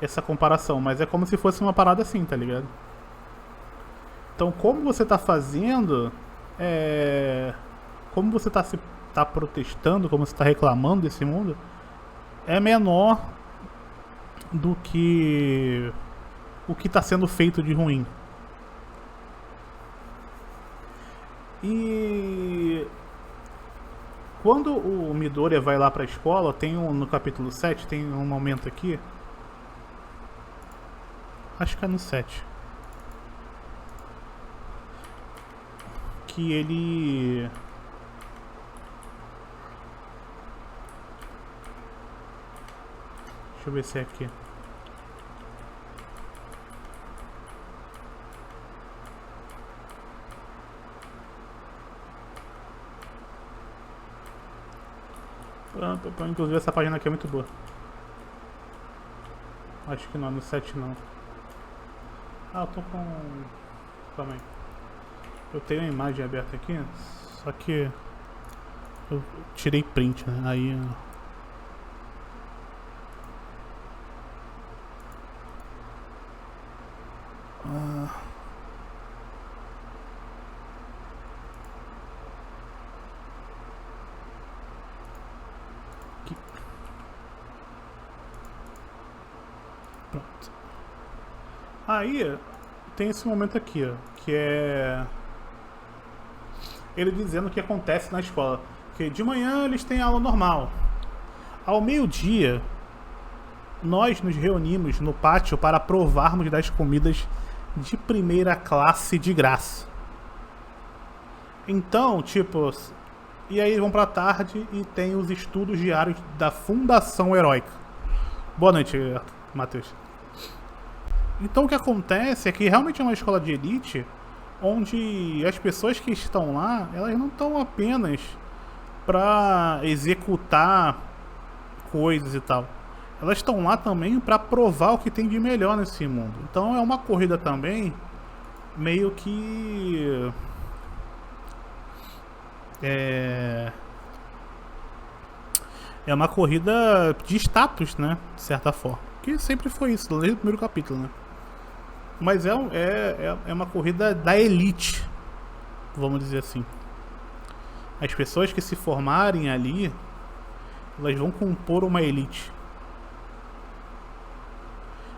essa comparação, mas é como se fosse uma parada assim, tá ligado? Então, como você tá fazendo, como você tá protestando, como você tá reclamando desse mundo, é menor do que o que está sendo feito de ruim. E quando o Midoriya vai lá pra escola, no capítulo 7, tem um momento aqui. Acho que é no 7. Que ele... Deixa eu ver se é aqui. Inclusive essa página aqui é muito boa. Acho que não, no 7 não. Ah, eu tô com... Calma aí. Eu tenho a imagem aberta aqui, só que eu tirei print, né? Aí... Pronto. Aí tem esse momento aqui, ó, que é ele dizendo o que acontece na escola. Que de manhã eles têm aula normal. Ao meio-dia, nós nos reunimos no pátio para provarmos das comidas de primeira classe de graça. Então, tipo, e aí vão pra tarde e tem os estudos diários da Fundação Heróica. Boa noite, Matheus. Então o que acontece é que realmente é uma escola de elite, onde as pessoas que estão lá, elas não estão apenas pra executar coisas e tal. Elas estão lá também pra provar o que tem de melhor nesse mundo. Então é uma corrida também, meio que... É uma corrida de status, né? De certa forma. Que sempre foi isso, desde o primeiro capítulo, né? Mas é uma corrida da elite, vamos dizer assim. As pessoas que se formarem ali, elas vão compor uma elite.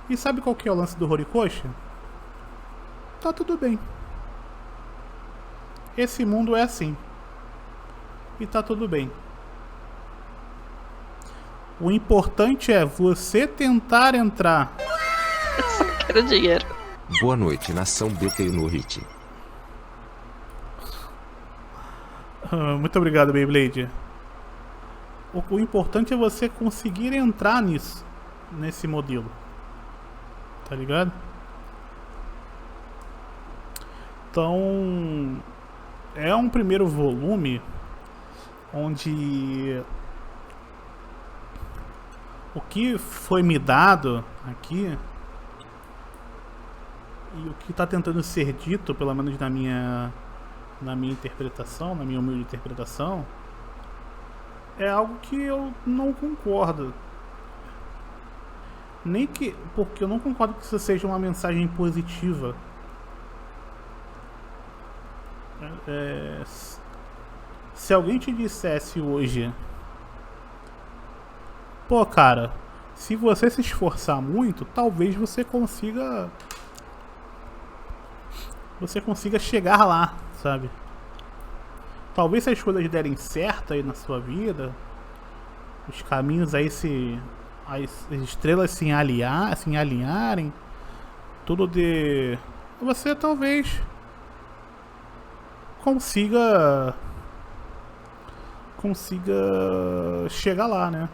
E sabe qual que é o lance do Horikoshi? Tá tudo bem. Esse mundo é assim. E tá tudo bem. O importante é você tentar entrar. Eu só quero dinheiro. Boa noite, nação BT no Hit. Muito obrigado, Beyblade. O importante é você conseguir entrar nesse modelo. Tá ligado? Então, é um primeiro volume onde o que foi me dado aqui e o que está tentando ser dito, pelo menos na minha interpretação, na minha humilde interpretação, é algo que eu não concordo. Porque eu não concordo que isso seja uma mensagem positiva. Se alguém te dissesse hoje: pô, cara, Se você se esforçar muito, talvez você consiga chegar lá, sabe? Talvez se as coisas derem certo aí na sua vida, os caminhos aí as estrelas se alinharem, tudo de... Você talvez consiga chegar lá, né?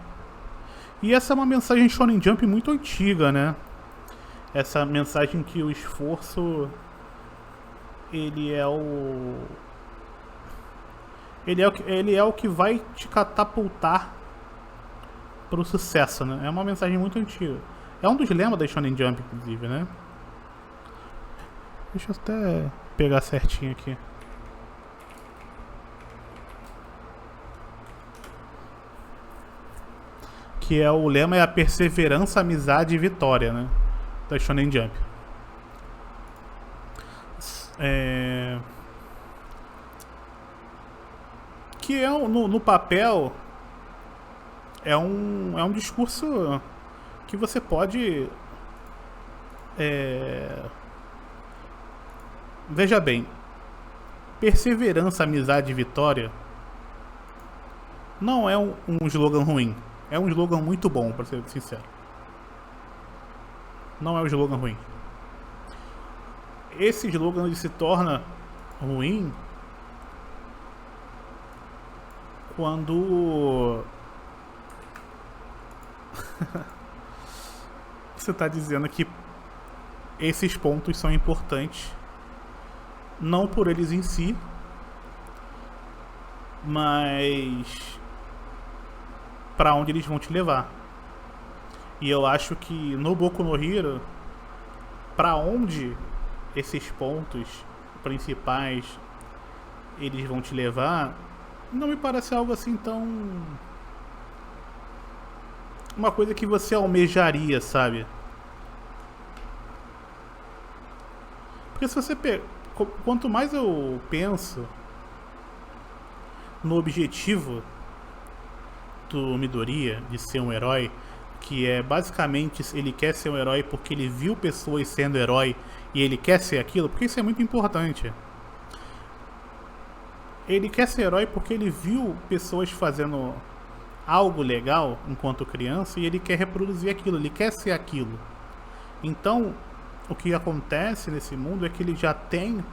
E essa é uma mensagem Shonen Jump muito antiga, né? Essa mensagem que o esforço ele é o que vai te catapultar pro sucesso, né? É uma mensagem muito antiga. É um dos lemas da Shonen Jump, inclusive, né? Deixa eu até pegar certinho aqui. Que é o lema é a perseverança, amizade e vitória, né? Da Shonen Jump. Que é no papel é um discurso que você pode veja bem, perseverança, amizade e vitória não é um slogan ruim. É um slogan muito bom, pra ser sincero. Não é um slogan ruim. Esse slogan ele se torna ruim quando você está dizendo que esses pontos são importantes, não por eles em si, mas para onde eles vão te levar. E eu acho que no Boku no Hero, para onde esses pontos principais eles vão te levar, não me parece algo assim tão... uma coisa que você almejaria, sabe? Porque se você quanto mais eu penso no objetivo do Midoriya de ser um herói, que é basicamente ele quer ser um herói porque ele viu pessoas sendo herói e ele quer ser aquilo, porque isso é muito importante. Ele quer ser herói porque ele viu pessoas fazendo algo legal enquanto criança e ele quer reproduzir aquilo, ele quer ser aquilo. Então, o que acontece nesse mundo é que ele já tem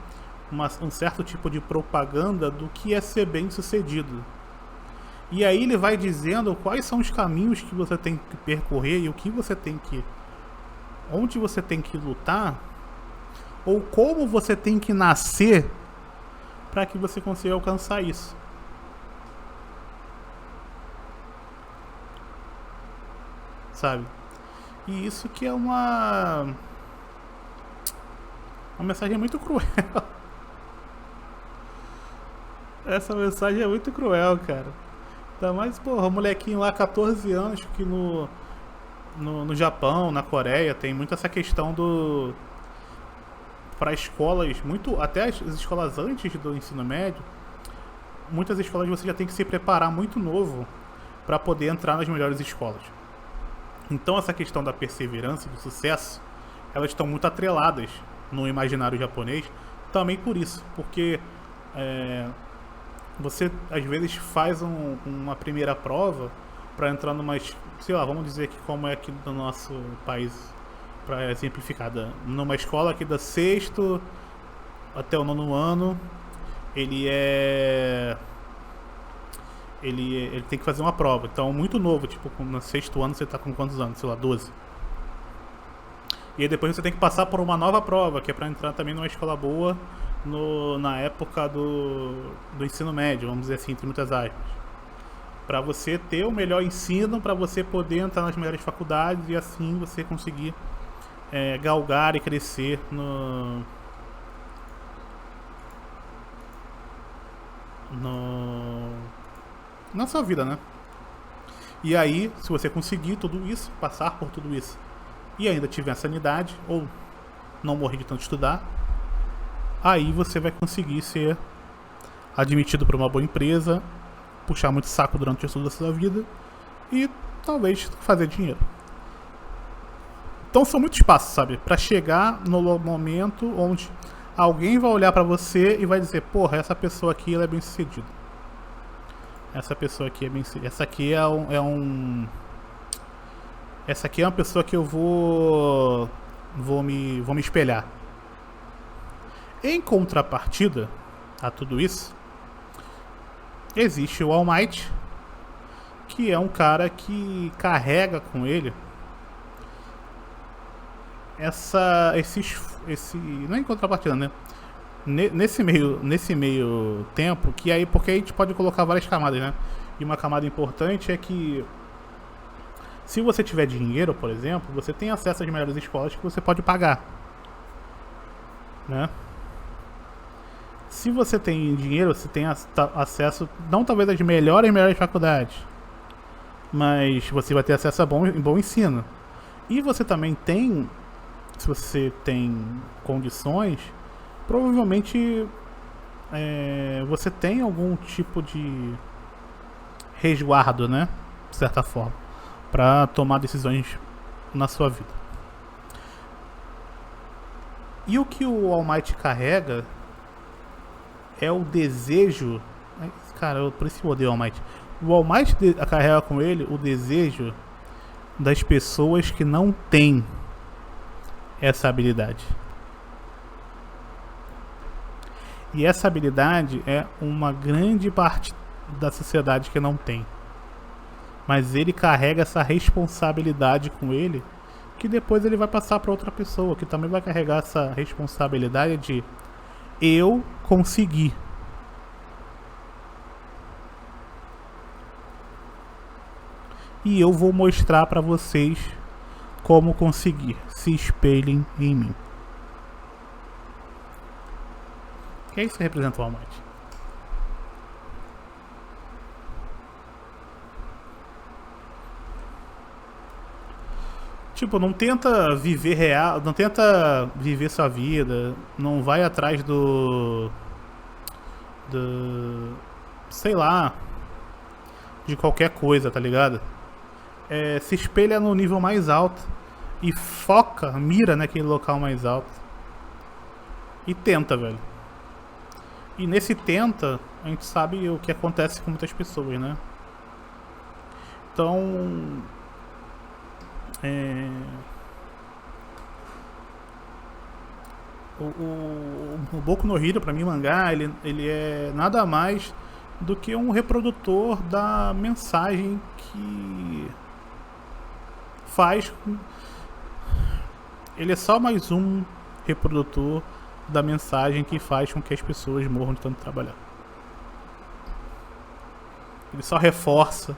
um certo tipo de propaganda do que é ser bem sucedido. E aí ele vai dizendo quais são os caminhos que você tem que percorrer e o que você tem que... onde você tem que lutar, ou como você tem que nascer para que você consiga alcançar isso. Sabe? E isso que é uma mensagem muito cruel. Essa mensagem é muito cruel, cara. Ainda mais, porra, o molequinho lá, 14 anos, que no Japão, na Coreia, tem muito essa questão do... para escolas, muito, até as escolas antes do ensino médio, muitas escolas você já tem que se preparar muito novo para poder entrar nas melhores escolas. Então essa questão da perseverança e do sucesso, elas estão muito atreladas no imaginário japonês, também por isso, porque você às vezes faz uma primeira prova para entrar numa, sei lá, vamos dizer que como é aqui no nosso país, para exemplificar, numa escola aqui da sexto até o nono ano, ele tem que fazer uma prova. Então, muito novo, tipo, no sexto ano você tá com quantos anos? Sei lá, 12. E aí depois você tem que passar por uma nova prova, que é para entrar também numa escola boa na época do ensino médio, vamos dizer assim, entre muitas aspas. Para você ter o melhor ensino, para você poder entrar nas melhores faculdades e assim você conseguir galgar e crescer na sua vida, né? E aí, se você conseguir tudo isso, passar por tudo isso e ainda tiver sanidade ou não morrer de tanto estudar, aí você vai conseguir ser admitido para uma boa empresa, puxar muito saco durante o estudo da sua vida e talvez fazer dinheiro. Então são muitos passos, sabe? Pra chegar no momento onde alguém vai olhar pra você e vai dizer, porra, essa pessoa aqui ela é bem sucedida. Essa pessoa aqui é bem sucedida. Essa aqui essa aqui é uma pessoa que eu vou me espelhar. Em contrapartida a tudo isso, existe o All Might, que é um cara que carrega com ele não é em contrapartida, né? Nesse meio tempo, que aí, porque aí a gente pode colocar várias camadas, né? E uma camada importante é que se você tiver dinheiro, por exemplo, você tem acesso às melhores escolas que você pode pagar, né? Se você tem dinheiro, você tem acesso, não talvez às melhores faculdades, mas você vai ter acesso a bom ensino. E você também tem, se você tem condições, provavelmente você tem algum tipo de resguardo, né? De certa forma, para tomar decisões na sua vida. E o que o All Might carrega é o desejo. Cara, por isso que eu odeio o All Might. O All Might carrega com ele o desejo das pessoas que não têm essa habilidade. E essa habilidade é uma grande parte da sociedade que não tem. Mas ele carrega essa responsabilidade com ele, que depois ele vai passar para outra pessoa, que também vai carregar essa responsabilidade de eu consegui. E eu vou mostrar para vocês como conseguir. Se espelhem em mim. Que é isso que representa o All Might. Tipo, não tenta viver real, não tenta viver sua vida, não vai atrás sei lá, de qualquer coisa, tá ligado? Se espelha no nível mais alto e foca, mira naquele local mais alto e tenta, velho. E nesse tenta, a gente sabe o que acontece com muitas pessoas, né? Então, o Boku no Hero, pra mim, mangá, ele é nada mais do que um reprodutor da mensagem que faz. Ele é só mais um reprodutor da mensagem que faz com que as pessoas morram de tanto trabalhar. Ele só reforça.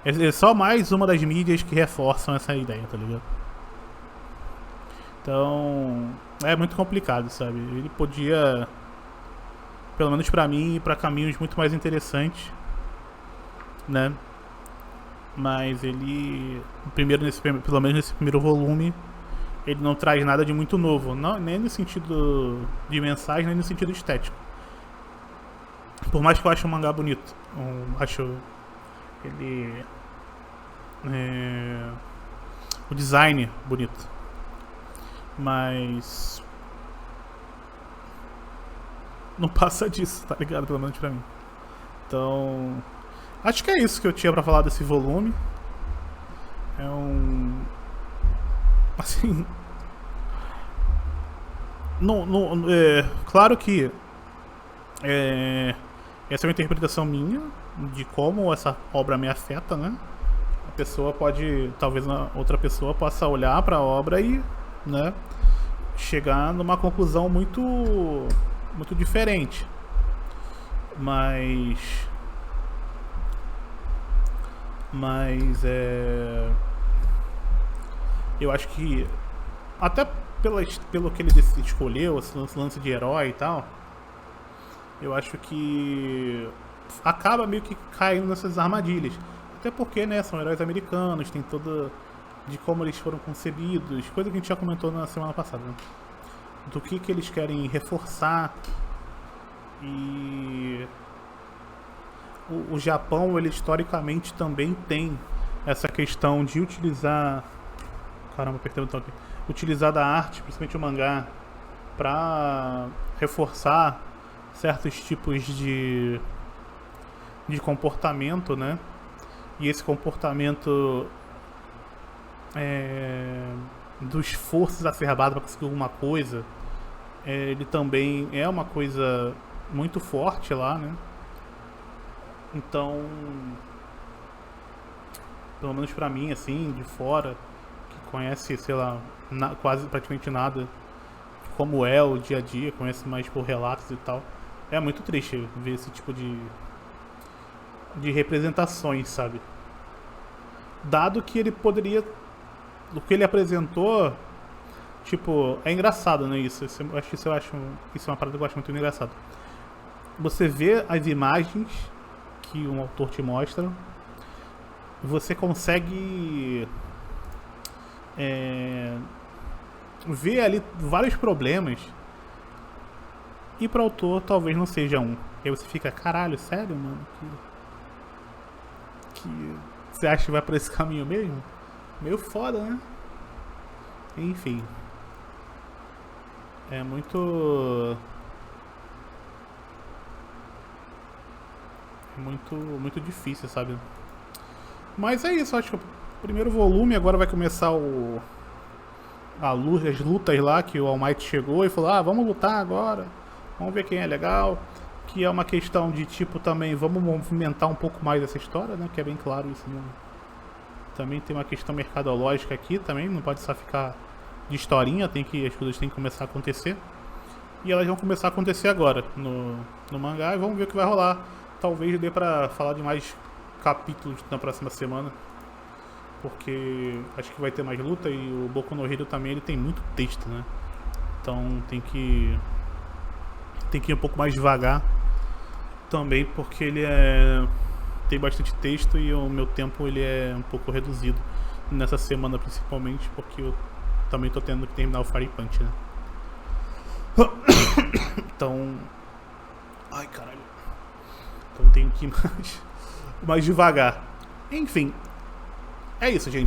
É só mais uma das mídias que reforçam essa ideia, tá ligado? Então, é muito complicado, sabe? Ele podia, pelo menos pra mim, ir pra caminhos muito mais interessantes, né? Mas ele, pelo menos nesse primeiro volume, ele não traz nada de muito novo, não, nem no sentido de mensagem, nem no sentido estético. Por mais que eu ache o mangá bonito, eu acho ele o design bonito, mas não passa disso, tá ligado? Pelo menos pra mim. Então, acho que é isso que eu tinha pra falar desse volume. Assim, claro que essa é uma interpretação minha de como essa obra me afeta, né? A pessoa pode, talvez outra pessoa possa olhar para a obra e, né, chegar numa conclusão muito diferente. Mas eu acho que até pelo que ele escolheu, esse lance de herói e tal, eu acho que acaba meio que caindo nessas armadilhas. Até porque, né, são heróis americanos, tem toda de como eles foram concebidos, coisa que a gente já comentou na semana passada, né? Do que eles querem reforçar. E o Japão, ele historicamente também tem essa questão de utilizar... Caramba, apertei o botão aqui. utilizar da arte, principalmente o mangá, para reforçar certos tipos de comportamento, né? E esse comportamento do esforço exacerbado para conseguir alguma coisa, ele também é uma coisa muito forte lá, né? Então, pelo menos pra mim, assim, de fora, que conhece, sei lá, quase praticamente nada, como é o dia a dia, conhece mais por relatos e tal, é muito triste ver esse tipo de representações, sabe? Dado que ele poderia, o que ele apresentou, tipo, é engraçado, né? Isso é uma parada que eu acho muito engraçado. Você vê as imagens que um autor te mostra, você consegue ver ali vários problemas, e para o autor talvez não seja um. E aí você fica, caralho, sério, mano? Que você acha que vai por esse caminho mesmo? Meio foda, né? Enfim. É muito difícil, sabe? Mas é isso, acho que o primeiro volume agora vai começar as lutas lá, que o All Might chegou e falou, vamos lutar agora, vamos ver quem é legal, que é uma questão de tipo também, vamos movimentar um pouco mais essa história, né, que é bem claro isso, né? Também tem uma questão mercadológica aqui também, não pode só ficar de historinha, as coisas têm que começar a acontecer, e elas vão começar a acontecer agora no mangá, e vamos ver o que vai rolar. Talvez dê pra falar de mais capítulos na próxima semana, porque acho que vai ter mais luta, e o Boku no Hero também ele tem muito texto, né? Então tem que ir um pouco mais devagar também, porque ele tem bastante texto e o meu tempo ele é um pouco reduzido nessa semana, principalmente porque eu também tô tendo que terminar o Fire Punch, né? Então, ai caralho, então tenho que ir mais devagar. Enfim, é isso, gente.